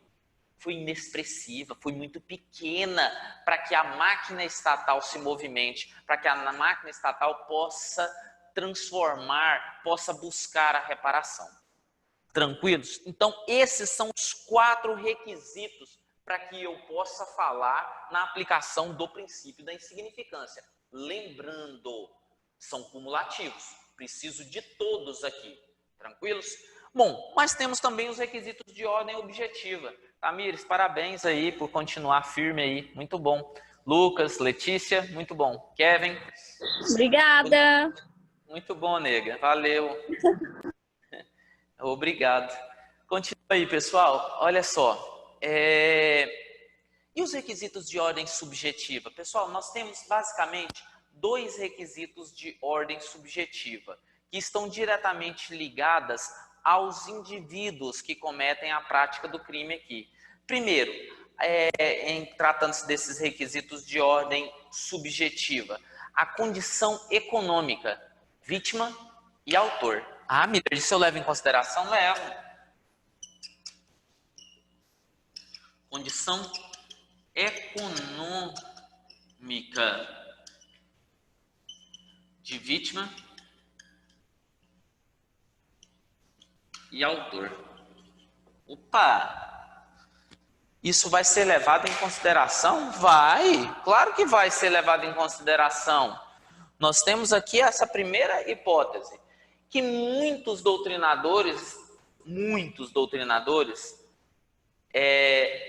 foi inexpressiva, foi muito pequena para que a máquina estatal se movimente, para que a máquina estatal possa transformar, possa buscar a reparação. Tranquilos? Então, esses são os 4 requisitos para que eu possa falar na aplicação do princípio da insignificância. Lembrando, são cumulativos. Preciso de todos aqui. Tranquilos? Bom, mas temos também os requisitos de ordem objetiva. Tamires, parabéns aí por continuar firme aí. Muito bom. Lucas, Letícia, muito bom. Kevin. Obrigada. Muito bom, nega. Valeu. Obrigado. Continua aí, pessoal. Olha só. E os requisitos de ordem subjetiva? Pessoal, nós temos basicamente 2 requisitos de ordem subjetiva, que estão diretamente ligadas aos indivíduos que cometem a prática do crime aqui. Primeiro, tratando-se desses requisitos de ordem subjetiva, a condição econômica, vítima e autor. Ah, Miller, isso eu levo em consideração? Levo. Condição econômica de vítima e autor. Opa! Isso vai ser levado em consideração? Vai! Claro que vai ser levado em consideração. Nós temos aqui essa primeira hipótese, que muitos doutrinadores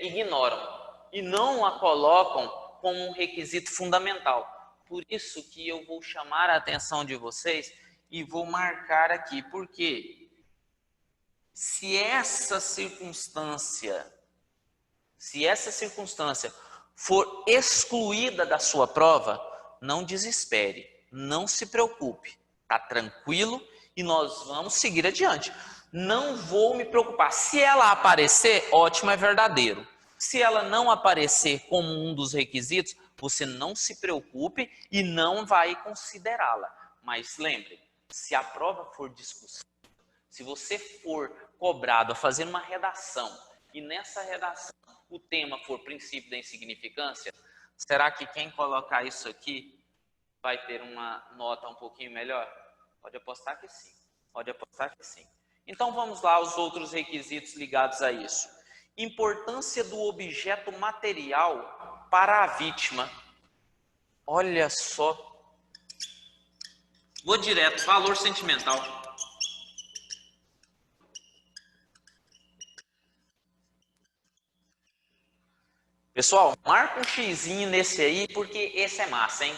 ignoram e não a colocam como um requisito fundamental. Por isso que eu vou chamar a atenção de vocês e vou marcar aqui, porque se essa circunstância for excluída da sua prova, não desespere, não se preocupe, tá tranquilo e nós vamos seguir adiante. Não vou me preocupar. Se ela aparecer, ótimo, é verdadeiro. Se ela não aparecer como um dos requisitos, você não se preocupe e não vai considerá-la. Mas lembre, se a prova for discussão, se você for cobrado a fazer uma redação e nessa redação o tema for princípio da insignificância, será que quem colocar isso aqui vai ter uma nota um pouquinho melhor? Pode apostar que sim. Pode apostar que sim. Então vamos lá aos outros requisitos ligados a isso. Importância do objeto material para a vítima. Olha só. Vou direto, valor sentimental. Pessoal, marca um xizinho nesse aí, porque esse é massa, hein?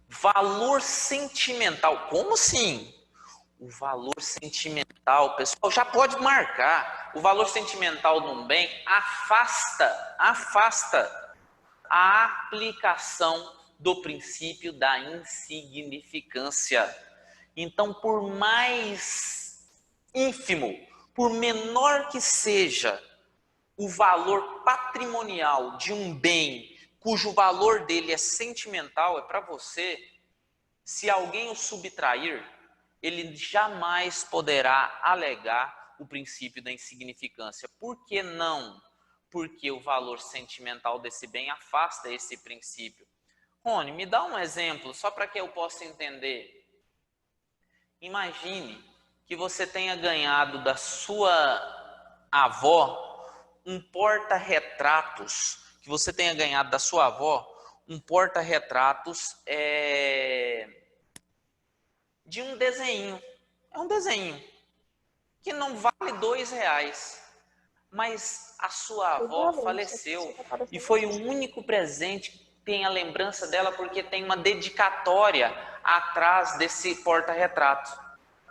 Valor sentimental. Como assim? O valor sentimental, pessoal, já pode marcar. O valor sentimental de um bem afasta a aplicação do princípio da insignificância. Então, por mais ínfimo, por menor que seja o valor patrimonial de um bem cujo valor dele é sentimental, é para você, se alguém o subtrair, ele jamais poderá alegar o princípio da insignificância. Por que não? Porque o valor sentimental desse bem afasta esse princípio. Rony, me dá um exemplo, só para que eu possa entender. Imagine que você tenha ganhado da sua avó um porta-retratos, de um desenho. É um desenho que não vale R$2, mas a sua avó faleceu e foi o único presente que tem a lembrança dela porque tem uma dedicatória atrás desse porta-retrato.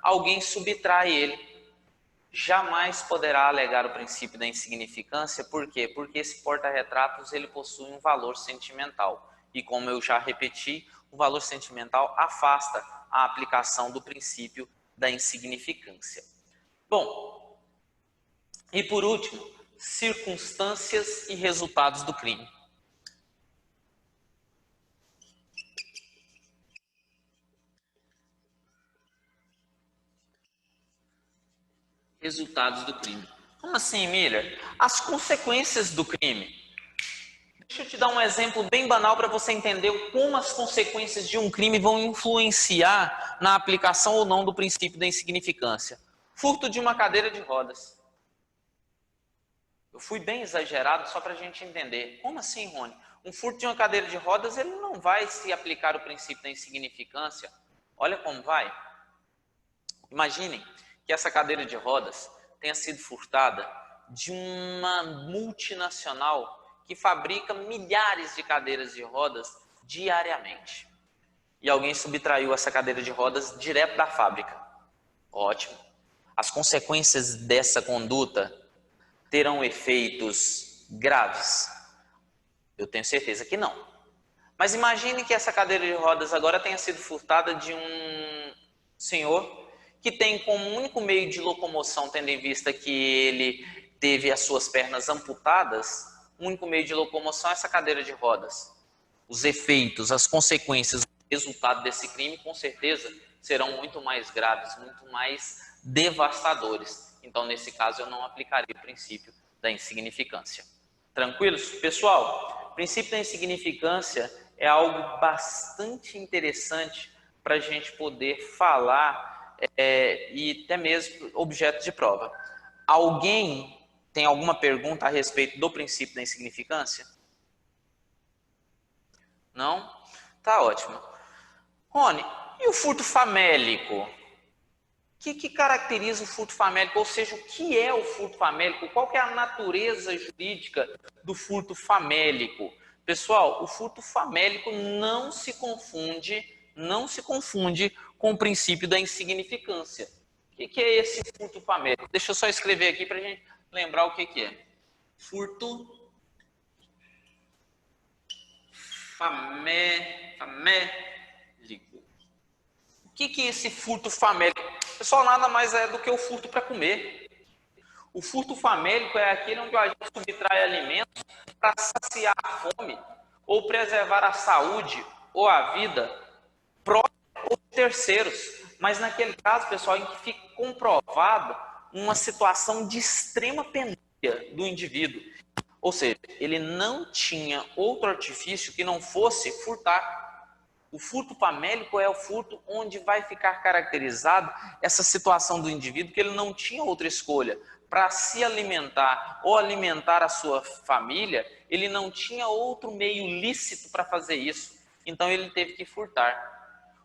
Alguém subtrai ele. Jamais poderá alegar o princípio da insignificância. Por quê? Porque esse porta-retratos ele possui um valor sentimental. E como eu já repeti, o valor sentimental afasta a aplicação do princípio da insignificância. Bom, e por último, circunstâncias e resultados do crime. Resultados do crime. Como assim, Miller? As consequências do crime. Deixa eu te dar um exemplo bem banal para você entender como as consequências de um crime vão influenciar na aplicação ou não do princípio da insignificância. Furto de uma cadeira de rodas. Eu fui bem exagerado só para a gente entender. Como assim, Rony? Um furto de uma cadeira de rodas, ele não vai se aplicar o princípio da insignificância. Olha como vai. Imaginem que essa cadeira de rodas tenha sido furtada de uma multinacional que fabrica milhares de cadeiras de rodas diariamente. E alguém subtraiu essa cadeira de rodas direto da fábrica. Ótimo. As consequências dessa conduta terão efeitos graves? Eu tenho certeza que não. Mas imagine que essa cadeira de rodas agora tenha sido furtada de um senhor que tem como único meio de locomoção, tendo em vista que ele teve as suas pernas amputadas, o único meio de locomoção é essa cadeira de rodas. Os efeitos, as consequências, o resultado desse crime, com certeza, serão muito mais graves, muito mais devastadores. Então, nesse caso, eu não aplicaria o princípio da insignificância. Tranquilos? Pessoal, o princípio da insignificância é algo bastante interessante para a gente poder falar e até mesmo objeto de prova. Alguém tem alguma pergunta a respeito do princípio da insignificância? Não? Tá ótimo. Rony, e o furto famélico? O que caracteriza o furto famélico? Ou seja, o que é o furto famélico? Qual que é a natureza jurídica do furto famélico? Pessoal, o furto famélico não se confunde com o princípio da insignificância. O que é esse furto famélico? Deixa eu só escrever aqui para a gente lembrar o que é. Furto famélico. O que é esse furto famélico? Pessoal, nada mais é do que o furto para comer. O furto famélico é aquele onde o agente subtrai alimentos para saciar a fome ou preservar a saúde ou a vida própria ou de terceiros. Mas naquele caso, pessoal, em que fica comprovado uma situação de extrema penúria do indivíduo. Ou seja, ele não tinha outro artifício que não fosse furtar. O furto famélico é o furto onde vai ficar caracterizado essa situação do indivíduo que ele não tinha outra escolha. Para se alimentar ou alimentar a sua família, ele não tinha outro meio lícito para fazer isso. Então ele teve que furtar.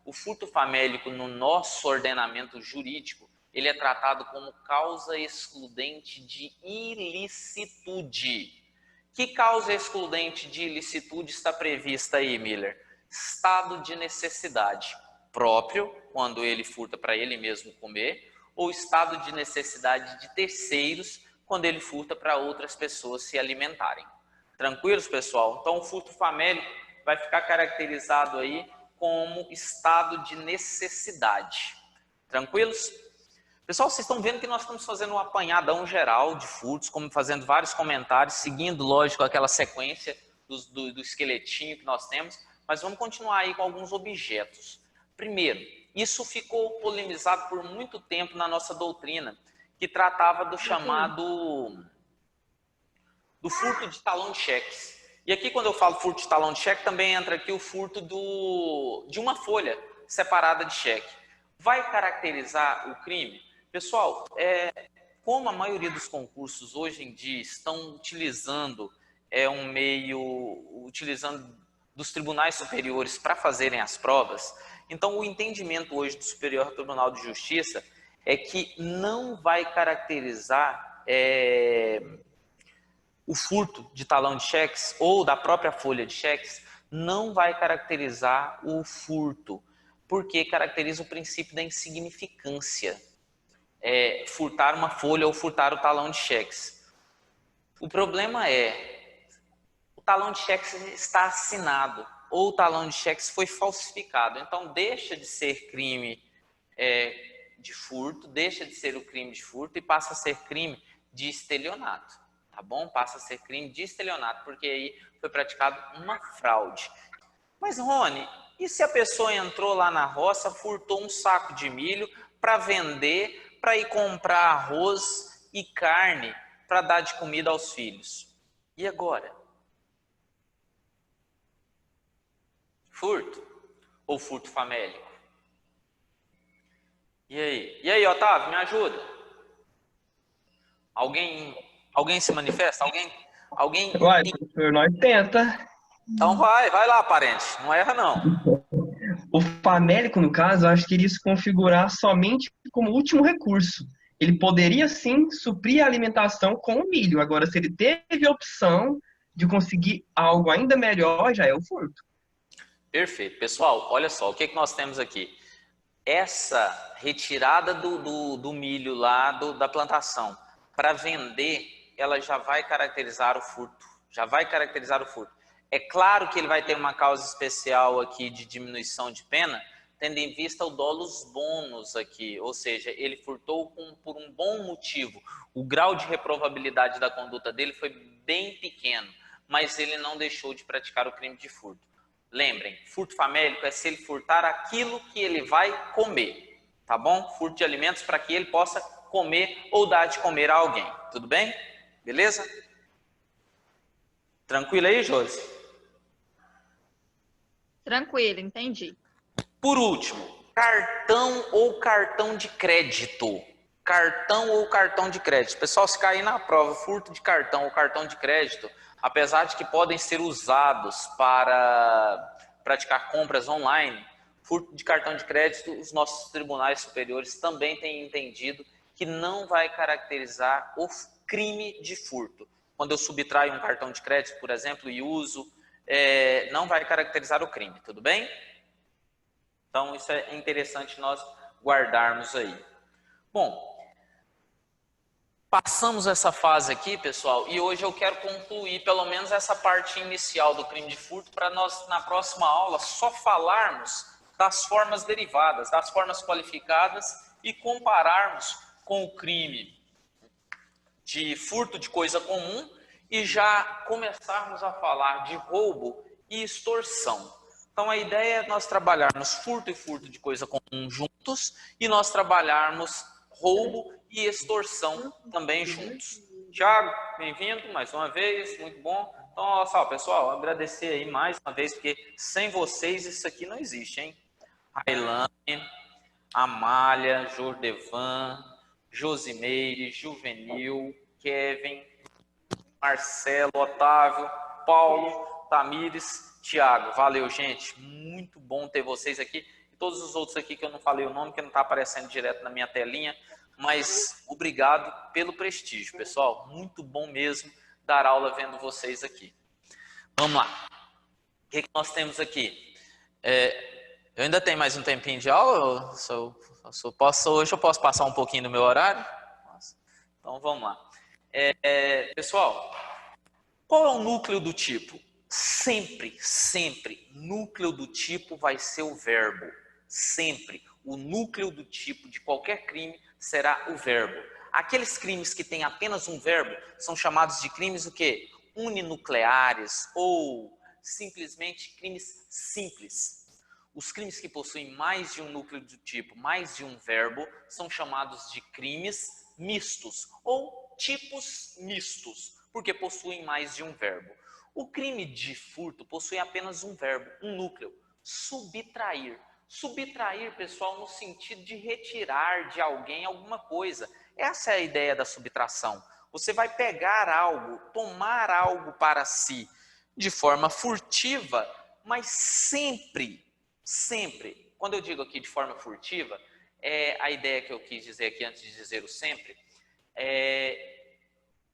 O furto famélico no nosso ordenamento jurídico, ele é tratado como causa excludente de ilicitude. Que causa excludente de ilicitude está prevista aí, Miller? Estado de necessidade próprio, quando ele furta para ele mesmo comer, ou estado de necessidade de terceiros, quando ele furta para outras pessoas se alimentarem. Tranquilos, pessoal? Então, o furto famélico vai ficar caracterizado aí como estado de necessidade. Tranquilos? Pessoal, vocês estão vendo que nós estamos fazendo um apanhadão geral de furtos, como fazendo vários comentários, seguindo, lógico, aquela sequência do esqueletinho que nós temos, mas vamos continuar aí com alguns objetos. Primeiro, isso ficou polemizado por muito tempo na nossa doutrina, que tratava do chamado do furto de talão de cheques. E aqui, quando eu falo furto de talão de cheque, também entra aqui o furto de uma folha separada de cheque. Vai caracterizar o crime? Pessoal, como a maioria dos concursos hoje em dia estão utilizando utilizando dos tribunais superiores para fazerem as provas, então o entendimento hoje do Superior Tribunal de Justiça é que não vai caracterizar o furto de talão de cheques ou da própria folha de cheques, não vai caracterizar o furto, porque caracteriza o princípio da insignificância. Furtar uma folha ou furtar o talão de cheques. O problema o talão de cheques está assinado ou o talão de cheques foi falsificado. Então, deixa de ser crime de furto, deixa de ser o crime de furto e passa a ser crime de estelionato. Tá bom? Passa a ser crime de estelionato, porque aí foi praticado uma fraude. Mas, Rony, e se a pessoa entrou lá na roça, furtou um saco de milho para vender, para ir comprar arroz e carne para dar de comida aos filhos. E agora? Furto ou furto famélico? E aí? E aí, Otávio, me ajuda? Alguém se manifesta? Alguém Uai, entende? professor, nós tenta. Então vai lá, parente. Não erra, não. O famélico, no caso, eu acho que iria se configurar somente como último recurso. Ele poderia, sim, suprir a alimentação com o milho. Agora, se ele teve a opção de conseguir algo ainda melhor, já é o furto. Perfeito. Pessoal, olha só, o que nós temos aqui? Essa retirada do milho lá da plantação para vender, ela já vai caracterizar o furto. Já vai caracterizar o furto. É claro que ele vai ter uma causa especial aqui de diminuição de pena, tendo em vista o dolus bonus aqui, ou seja, ele furtou por um bom motivo. O grau de reprovabilidade da conduta dele foi bem pequeno, mas ele não deixou de praticar o crime de furto. Lembrem, furto famélico é se ele furtar aquilo que ele vai comer, tá bom? Furto de alimentos para que ele possa comer ou dar de comer a alguém, tudo bem? Beleza? Tranquilo aí, Josi? Tranquilo, entendi. Por último, cartão ou cartão de crédito. Cartão ou cartão de crédito. Pessoal, se cair na prova furto de cartão ou cartão de crédito, apesar de que podem ser usados para praticar compras online, furto de cartão de crédito, os nossos tribunais superiores também têm entendido que não vai caracterizar o crime de furto. Quando eu subtraio um cartão de crédito, por exemplo, e uso, não vai caracterizar o crime, tudo bem? Então, isso é interessante nós guardarmos aí. Bom, passamos essa fase aqui, pessoal, e hoje eu quero concluir pelo menos essa parte inicial do crime de furto para nós, na próxima aula, só falarmos das formas derivadas, das formas qualificadas e compararmos com o crime de furto de coisa comum e já começarmos a falar de roubo e extorsão. Então, a ideia é nós trabalharmos furto e furto de coisa comum juntos e nós trabalharmos roubo e extorsão também juntos. Tiago, bem-vindo mais uma vez, muito bom. Então, olha só, pessoal, agradecer aí mais uma vez, porque sem vocês isso aqui não existe, hein? Railane, Amália, Jordevan, Josimeire, Juvenil, Kevin, Marcelo, Otávio, Paulo, Tamires, Tiago. Valeu, gente. Muito bom ter vocês aqui. E todos os outros aqui que eu não falei o nome, que não está aparecendo direto na minha telinha. Mas obrigado pelo prestígio, pessoal. Muito bom mesmo dar aula vendo vocês aqui. Vamos lá. O que nós temos aqui? Eu ainda tenho mais um tempinho de aula? Hoje eu posso passar um pouquinho do meu horário? Então vamos lá. Pessoal, qual é o núcleo do tipo? Sempre, núcleo do tipo vai ser o verbo. Sempre. O núcleo do tipo de qualquer crime será o verbo. Aqueles crimes que têm apenas um verbo são chamados de crimes o quê? Uninucleares ou simplesmente crimes simples. Os crimes que possuem mais de um núcleo do tipo, mais de um verbo, são chamados de crimes mistos ou tipos mistos, porque possuem mais de um verbo. O crime de furto possui apenas um verbo, um núcleo, subtrair. Subtrair, pessoal, no sentido de retirar de alguém alguma coisa. Essa é a ideia da subtração. Você vai pegar algo, tomar algo para si, de forma furtiva, mas sempre, quando eu digo aqui de forma furtiva, a ideia que eu quis dizer aqui antes de dizer o sempre,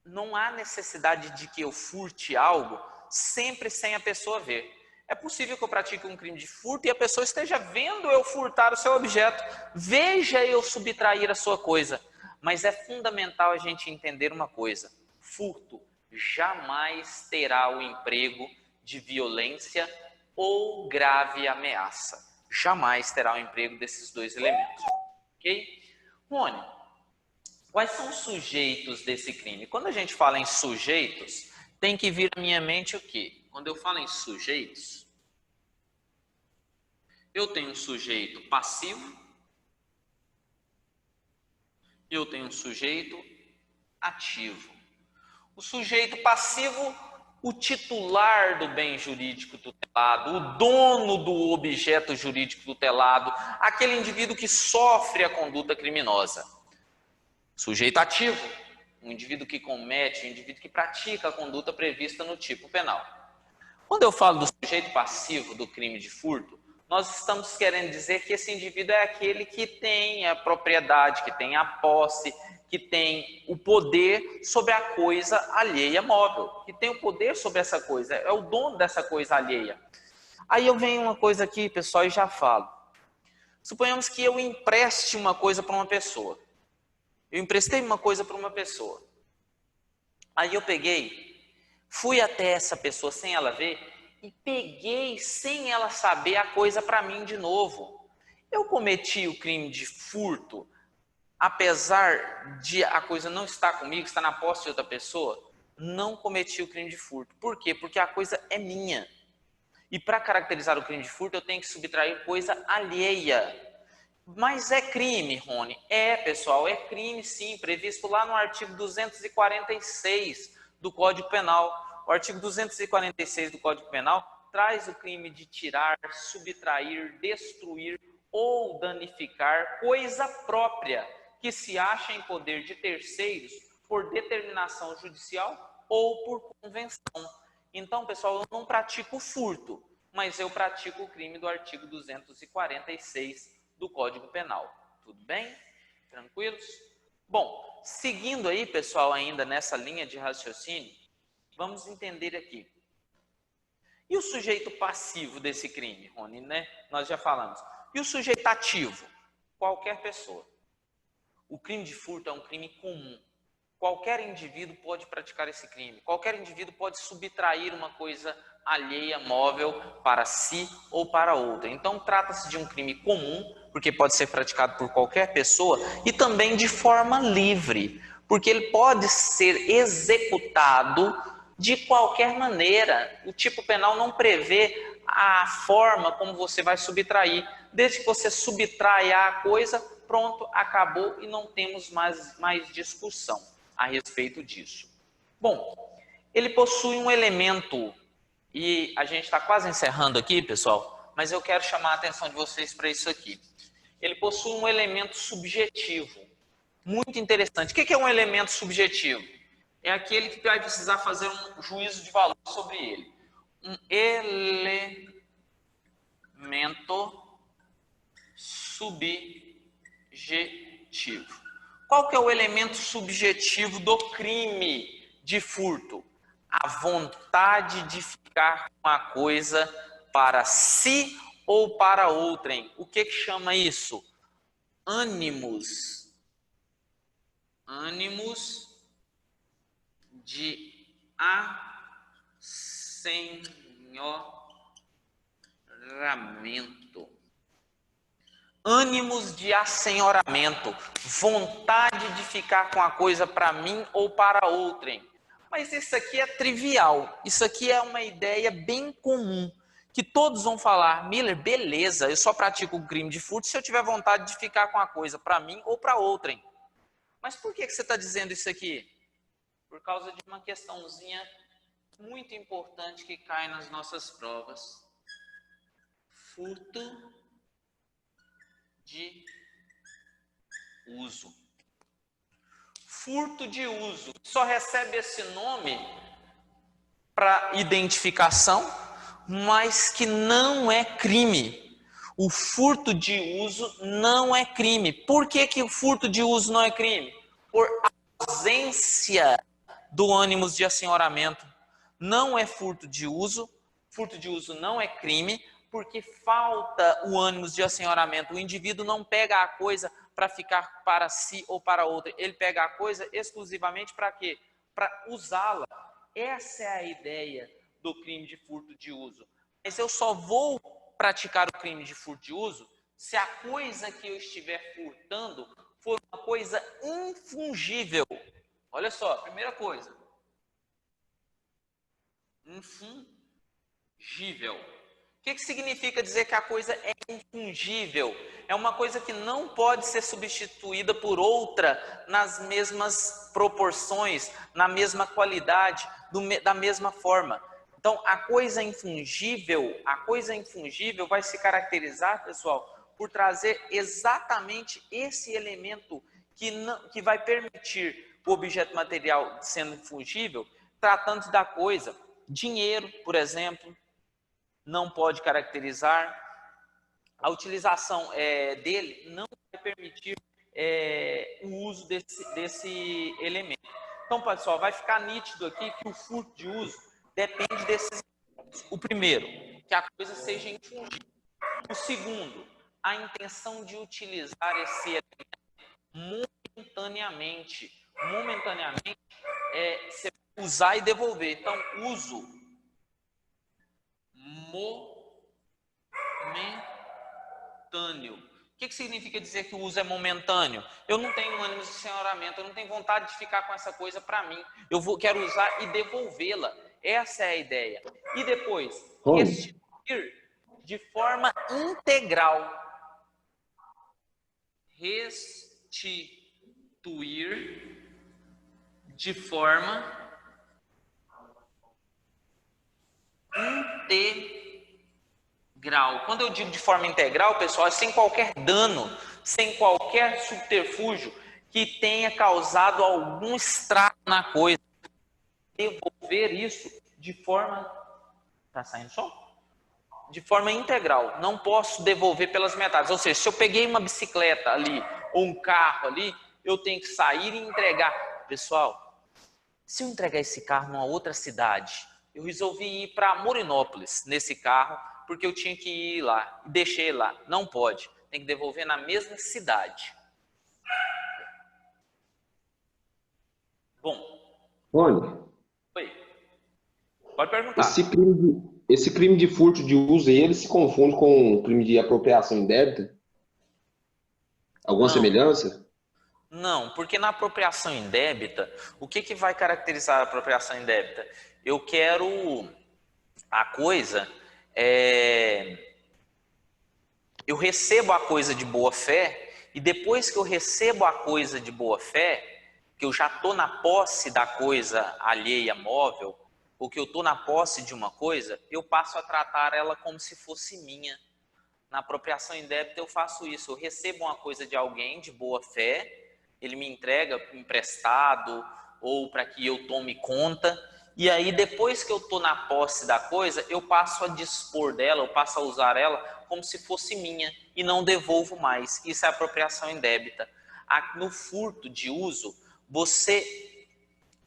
não há necessidade de que eu furte algo sempre sem a pessoa ver. É possível que eu pratique um crime de furto e a pessoa esteja vendo eu furtar o seu objeto, veja eu subtrair a sua coisa. Mas é fundamental a gente entender uma coisa: furto jamais terá o emprego de violência ou grave ameaça. Jamais terá o emprego desses dois elementos. Ok? Rony, quais são os sujeitos desse crime? Quando a gente fala em sujeitos, tem que vir à minha mente o quê? Quando eu falo em sujeitos, eu tenho um sujeito passivo, eu tenho um sujeito ativo. O sujeito passivo, o titular do bem jurídico tutelado, o dono do objeto jurídico tutelado, aquele indivíduo que sofre a conduta criminosa. Sujeito ativo, um indivíduo que comete, um indivíduo que pratica a conduta prevista no tipo penal. Quando eu falo do sujeito passivo do crime de furto, nós estamos querendo dizer que esse indivíduo é aquele que tem a propriedade, que tem a posse, que tem o poder sobre a coisa alheia móvel, que tem o poder sobre essa coisa, é o dono dessa coisa alheia. Aí eu venho uma coisa aqui, pessoal, e já falo. Suponhamos que eu empreste uma coisa para uma pessoa. Eu emprestei uma coisa para uma pessoa. Aí eu peguei, fui até essa pessoa sem ela ver e peguei sem ela saber a coisa para mim de novo. Eu cometi o crime de furto, apesar de a coisa não estar comigo, estar na posse de outra pessoa, não cometi o crime de furto. Por quê? Porque a coisa é minha. E para caracterizar o crime de furto, eu tenho que subtrair coisa alheia. Mas é crime, Rony? É, pessoal, é crime sim, previsto lá no artigo 246 do Código Penal. O artigo 246 do Código Penal traz o crime de tirar, subtrair, destruir ou danificar coisa própria que se acha em poder de terceiros por determinação judicial ou por convenção. Então, pessoal, eu não pratico furto, mas eu pratico o crime do artigo 246 do Código Penal. Tudo bem? Tranquilos? Bom, seguindo aí, pessoal, ainda nessa linha de raciocínio, vamos entender aqui. E o sujeito passivo desse crime, Rony, né? Nós já falamos. E o sujeito ativo? Qualquer pessoa. O crime de furto é um crime comum. Qualquer indivíduo pode praticar esse crime. Qualquer indivíduo pode subtrair uma coisa alheia, móvel, para si ou para outra. Então, trata-se de um crime comum, porque pode ser praticado por qualquer pessoa, e também de forma livre, porque ele pode ser executado de qualquer maneira. O tipo penal não prevê a forma como você vai subtrair. Desde que você subtraia a coisa, pronto, acabou e não temos mais discussão a respeito disso. Bom, ele possui um elemento, e a gente está quase encerrando aqui, pessoal, mas eu quero chamar a atenção de vocês para isso aqui. Ele possui um elemento subjetivo, muito interessante. O que é um elemento subjetivo? É aquele que vai precisar fazer um juízo de valor sobre ele. Um elemento subjetivo. Qual que é o elemento subjetivo do crime de furto? A vontade de ficar com a coisa para si ou para outrem. O que chama isso? Ânimos. Ânimos de assenhoramento. Ânimos de assenhoramento, vontade de ficar com a coisa para mim ou para outrem. Mas isso aqui é trivial, isso aqui é uma ideia bem comum, que todos vão falar, Miller, beleza, eu só pratico o crime de furto se eu tiver vontade de ficar com a coisa para mim ou para outrem. Mas por que você está dizendo isso aqui? Por causa de uma questãozinha muito importante que cai nas nossas provas. Furto de uso. Furto de uso. Só recebe esse nome para identificação, mas que não é crime. O furto de uso não é crime. Por que o furto de uso não é crime? Por ausência do ânimos de assenhoramento. Não é furto de uso. Furto de uso não é crime, porque falta o ânimos de assenhoramento. O indivíduo não pega a coisa para ficar para si ou para outra. Ele pega a coisa exclusivamente para quê? Para usá-la. Essa é a ideia do crime de furto de uso. Mas eu só vou praticar o crime de furto de uso se a coisa que eu estiver furtando for uma coisa infungível. Olha só, primeira coisa. Infungível. O que significa dizer que a coisa é infungível? É uma coisa que não pode ser substituída por outra nas mesmas proporções, na mesma qualidade, da mesma forma. Então, a coisa infungível vai se caracterizar, pessoal, por trazer exatamente esse elemento que vai permitir o objeto material sendo infungível, tratando da coisa. Dinheiro, por exemplo, não pode caracterizar. A utilização dele não vai permitir o uso desse elemento. Então, pessoal, vai ficar nítido aqui que o furto de uso depende desses elementos. O primeiro, que a coisa seja infungível. O segundo, a intenção de utilizar esse elemento momentaneamente. Momentaneamente, você vai usar e devolver. Então, uso momentâneo. O que significa dizer que o uso é momentâneo? Eu não tenho ânimo de senhoramento, eu não tenho vontade de ficar com essa coisa para mim. Quero usar e devolvê-la. Essa é a ideia. E depois, restituir de forma integral. Restituir de forma integral. Quando eu digo de forma integral, pessoal, é sem qualquer dano, sem qualquer subterfúgio que tenha causado algum estrago na coisa. Devolver isso de forma... Tá saindo som? De forma integral. Não posso devolver pelas metades. Ou seja, se eu peguei uma bicicleta ali, ou um carro ali, eu tenho que sair e entregar. Pessoal, se eu entregar esse carro numa outra cidade, eu resolvi ir para Morinópolis nesse carro, porque eu tinha que ir lá, e deixei lá. Não pode. Tem que devolver na mesma cidade. Bom. Rony, Oi. Pode perguntar. Esse crime de furto de uso, ele se confunde com o crime de apropriação indébita? Alguma semelhança? Não, porque na apropriação indébita, o que vai caracterizar a apropriação indébita? Eu quero a coisa, eu recebo a coisa de boa fé, e depois que eu recebo a coisa de boa fé, que eu já estou na posse da coisa alheia móvel, ou que eu estou na posse de uma coisa, eu passo a tratar ela como se fosse minha. Na apropriação indébita eu faço isso, eu recebo uma coisa de alguém de boa fé, ele me entrega emprestado ou para que eu tome conta, e aí depois que eu estou na posse da coisa, eu passo a dispor dela, eu passo a usar ela como se fosse minha e não devolvo mais. Isso é apropriação indébita. No furto de uso, você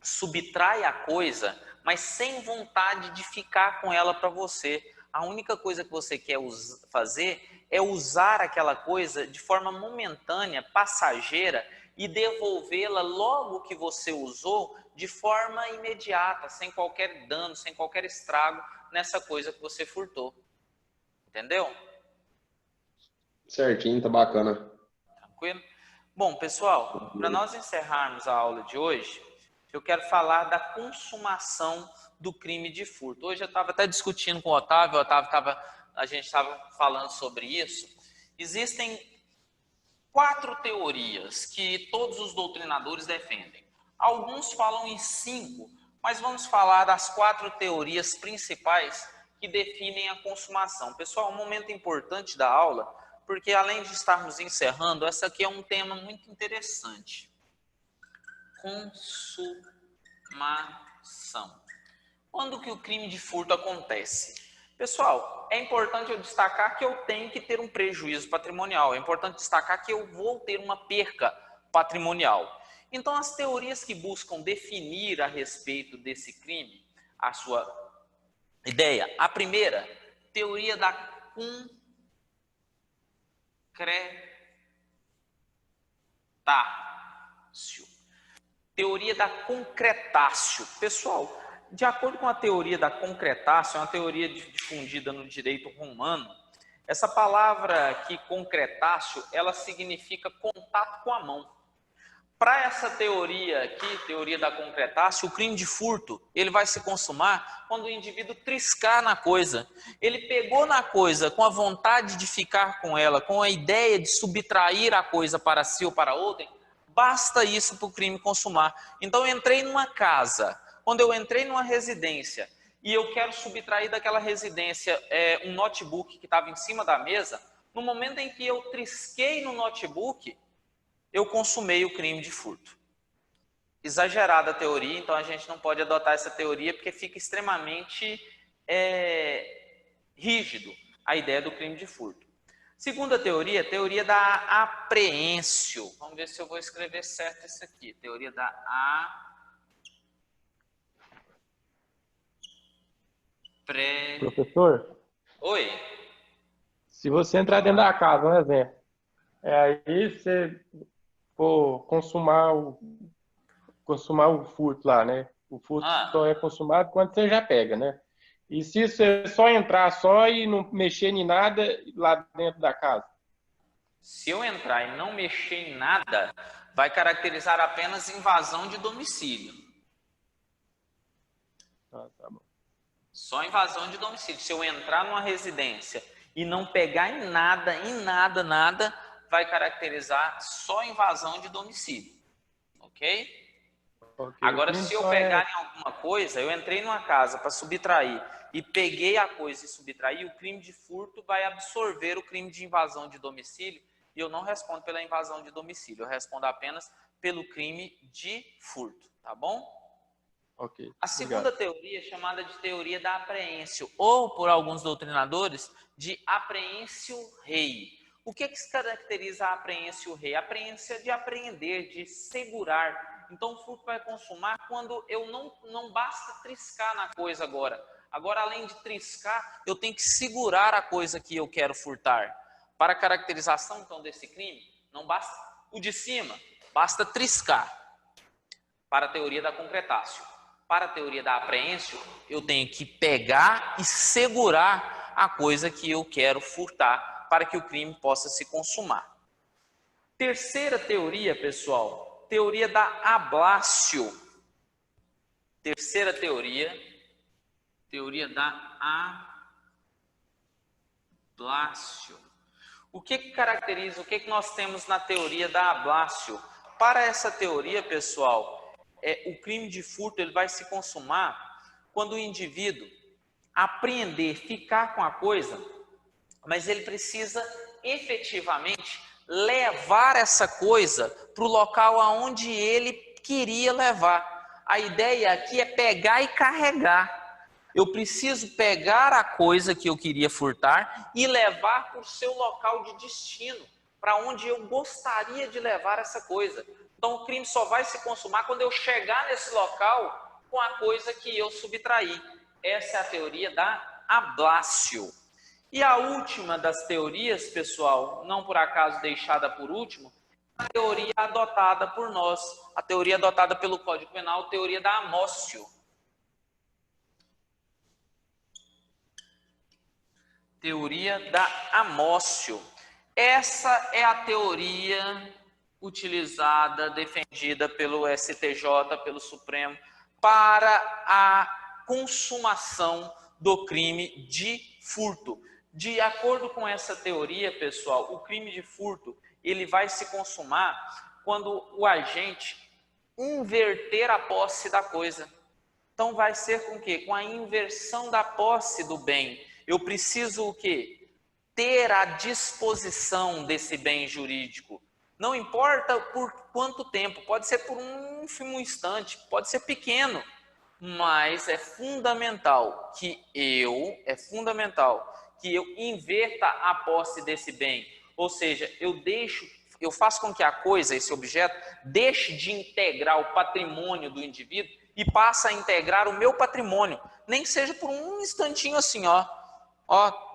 subtrai a coisa, mas sem vontade de ficar com ela para você. A única coisa que você quer fazer é usar aquela coisa de forma momentânea, passageira, e devolvê-la logo que você usou de forma imediata, sem qualquer dano, sem qualquer estrago nessa coisa que você furtou. Entendeu? Certinho, tá bacana. Tranquilo? Bom, pessoal, para nós encerrarmos a aula de hoje, eu quero falar da consumação do crime de furto. Hoje eu estava até discutindo com o Otávio, a gente estava falando sobre isso. Existem 4 teorias que todos os doutrinadores defendem. Alguns falam em 5, mas vamos falar das 4 teorias principais que definem a consumação. Pessoal, um momento importante da aula, porque além de estarmos encerrando, essa aqui é um tema muito interessante. Consumação. Quando que o crime de furto acontece? Pessoal, é importante eu destacar que eu tenho que ter um prejuízo patrimonial. É importante destacar que eu vou ter uma perca patrimonial. Então, as teorias que buscam definir a respeito desse crime, a sua ideia. A primeira, teoria da concretácio. Teoria da concretácio. Pessoal, de acordo com a teoria da concretácio, é uma teoria difundida no direito romano, essa palavra aqui, concretácio, ela significa contato com a mão. Para essa teoria aqui, teoria da concretácio, o crime de furto, ele vai se consumar quando o indivíduo triscar na coisa. Ele pegou na coisa com a vontade de ficar com ela, com a ideia de subtrair a coisa para si ou para outrem, basta isso para o crime consumar. Então eu entrei numa casa, quando eu entrei numa residência e eu quero subtrair daquela residência um notebook que estava em cima da mesa, no momento em que eu trisquei no notebook, eu consumei o crime de furto. Exagerada a teoria, então a gente não pode adotar essa teoria porque fica extremamente rígido a ideia do crime de furto. Segunda teoria, a teoria da apreência. Vamos ver se eu vou escrever certo isso aqui. Teoria da Professor, Oi. se você entrar dentro da casa, um exemplo, aí você for consumar o furto lá, né? O furto só é consumado quando você já pega, né? E se você só entrar só e não mexer em nada lá dentro da casa? Se eu entrar e não mexer em nada, vai caracterizar apenas invasão de domicílio. Ah, tá bom. Só invasão de domicílio. Se eu entrar numa residência e não pegar em nada, vai caracterizar só invasão de domicílio. Ok? Agora, se eu pegar em alguma coisa, eu entrei numa casa para subtrair e peguei a coisa e subtraí, o crime de furto vai absorver o crime de invasão de domicílio e eu não respondo pela invasão de domicílio, eu respondo apenas pelo crime de furto, tá bom? Ok. A segunda teoria é chamada de teoria da apreência, ou por alguns doutrinadores, de apreência rei. O que caracteriza a apreência rei? A apreência de apreender, de segurar. Então, o furto vai consumar quando eu não basta triscar na coisa agora. Agora, além de triscar, eu tenho que segurar a coisa que eu quero furtar. Para a caracterização, então, desse crime, não basta o de cima, basta triscar. Para a teoria da concretácio. Para a teoria da apreência, eu tenho que pegar e segurar a coisa que eu quero furtar para que o crime possa se consumar. Terceira teoria, pessoal, teoria da ablácio. Terceira teoria da ablácio. O que caracteriza, o que nós temos na teoria da ablácio? Para essa teoria, pessoal, o crime de furto ele vai se consumar quando o indivíduo apreender, ficar com a coisa, mas ele precisa efetivamente levar essa coisa para o local aonde ele queria levar. A ideia aqui é pegar e carregar. Eu preciso pegar a coisa que eu queria furtar e levar para o seu local de destino, para onde eu gostaria de levar essa coisa. Então, o crime só vai se consumar quando eu chegar nesse local com a coisa que eu subtraí. Essa é a teoria da ablácio. E a última das teorias, pessoal, não por acaso deixada por último, a teoria adotada por nós, a teoria adotada pelo Código Penal, a teoria da amócio. Teoria da amócio. Essa é a teoria utilizada, defendida pelo STJ, pelo Supremo, para a consumação do crime de furto. De acordo com essa teoria, pessoal, o crime de furto ele vai se consumar quando o agente inverter a posse da coisa. Então vai ser com o quê? Com a inversão da posse do bem. Eu preciso o quê? Ter a disposição desse bem jurídico. Não importa por quanto tempo, pode ser por um instante, pode ser pequeno, mas é fundamental que eu inverta a posse desse bem. Ou seja, eu faço com que a coisa, esse objeto, deixe de integrar o patrimônio do indivíduo e passe a integrar o meu patrimônio, nem que seja por um instantinho assim, ó,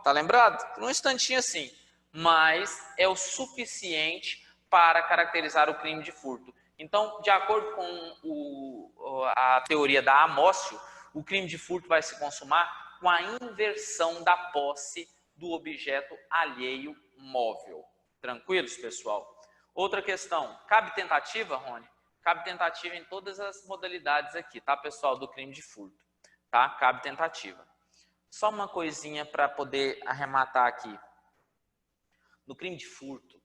tá lembrado? Por um instantinho assim, mas é o suficiente para caracterizar o crime de furto. Então, de acordo com a teoria da amócio, o crime de furto vai se consumar com a inversão da posse do objeto alheio móvel. Tranquilos, pessoal? Outra questão, cabe tentativa, Rony? Cabe tentativa em todas as modalidades aqui, tá, pessoal, do crime de furto, tá? Cabe tentativa. Só uma coisinha para poder arrematar aqui. No crime de furto,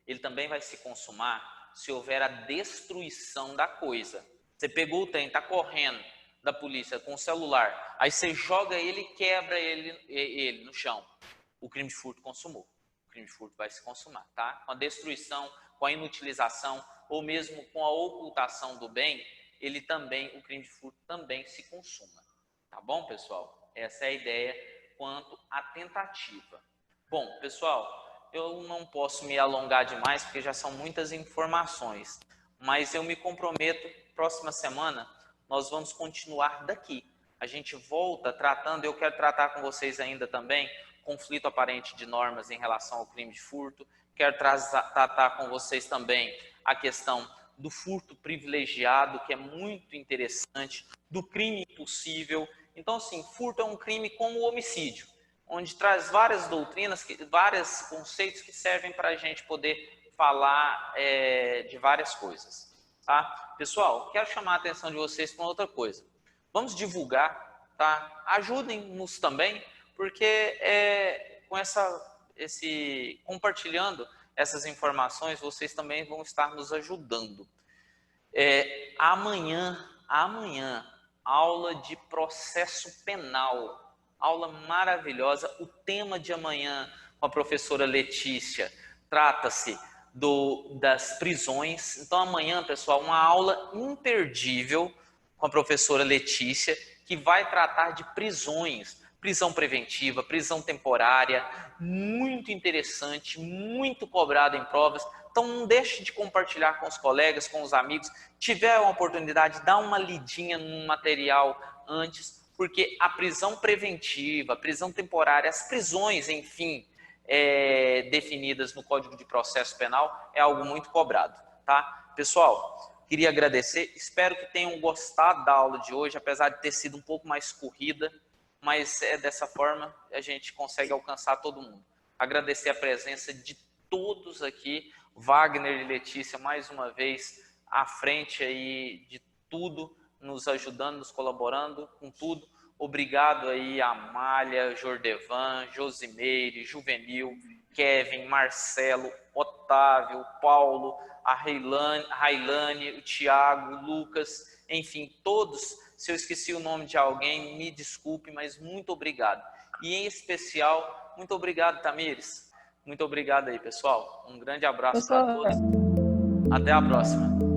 ele também vai se consumar se houver a destruição da coisa. Você pegou o trem, está correndo da polícia com o celular, aí você joga ele e quebra ele no chão. O crime de furto consumou. O crime de furto vai se consumar, tá? Com a destruição, com a inutilização ou mesmo com a ocultação do bem, o crime de furto também se consuma. Tá bom, pessoal? Essa é a ideia quanto à tentativa. Bom, pessoal, eu não posso me alongar demais porque já são muitas informações, mas eu me comprometo, próxima semana nós vamos continuar daqui. A gente volta tratando, eu quero tratar com vocês ainda também, conflito aparente de normas em relação ao crime de furto, quero tratar com vocês também a questão do furto privilegiado, que é muito interessante, do crime impossível. Então, assim, furto é um crime como o homicídio, onde traz várias doutrinas, vários conceitos que servem para a gente poder falar de várias coisas. Tá? Pessoal, quero chamar a atenção de vocês para outra coisa. Vamos divulgar, tá? Ajudem-nos também, porque compartilhando essas informações, vocês também vão estar nos ajudando. Amanhã, aula de processo penal, aula maravilhosa. O tema de amanhã com a professora Letícia trata-se das prisões. Então amanhã, pessoal, uma aula imperdível com a professora Letícia, que vai tratar de prisões, prisão preventiva, prisão temporária, muito interessante, muito cobrada em provas. Então não deixe de compartilhar com os colegas, com os amigos. Tiver uma oportunidade, dá uma lidinha no material antes, porque a prisão preventiva, a prisão temporária, as prisões, enfim, definidas no Código de Processo Penal, é algo muito cobrado, tá? Pessoal, queria agradecer, espero que tenham gostado da aula de hoje, apesar de ter sido um pouco mais corrida, mas dessa forma a gente consegue alcançar todo mundo. Agradecer a presença de todos aqui, Wagner e Letícia, mais uma vez, à frente aí de tudo, nos ajudando, nos colaborando com tudo. Obrigado aí a Amália, Jordevan, Josimeire, Juvenil, Kevin, Marcelo, Otávio, Paulo, a Railane, o Tiago, o Lucas, enfim, todos. Se eu esqueci o nome de alguém, me desculpe, mas muito obrigado. E em especial, muito obrigado, Tamires. Muito obrigado aí, pessoal. Um grande abraço para todos. Até a próxima.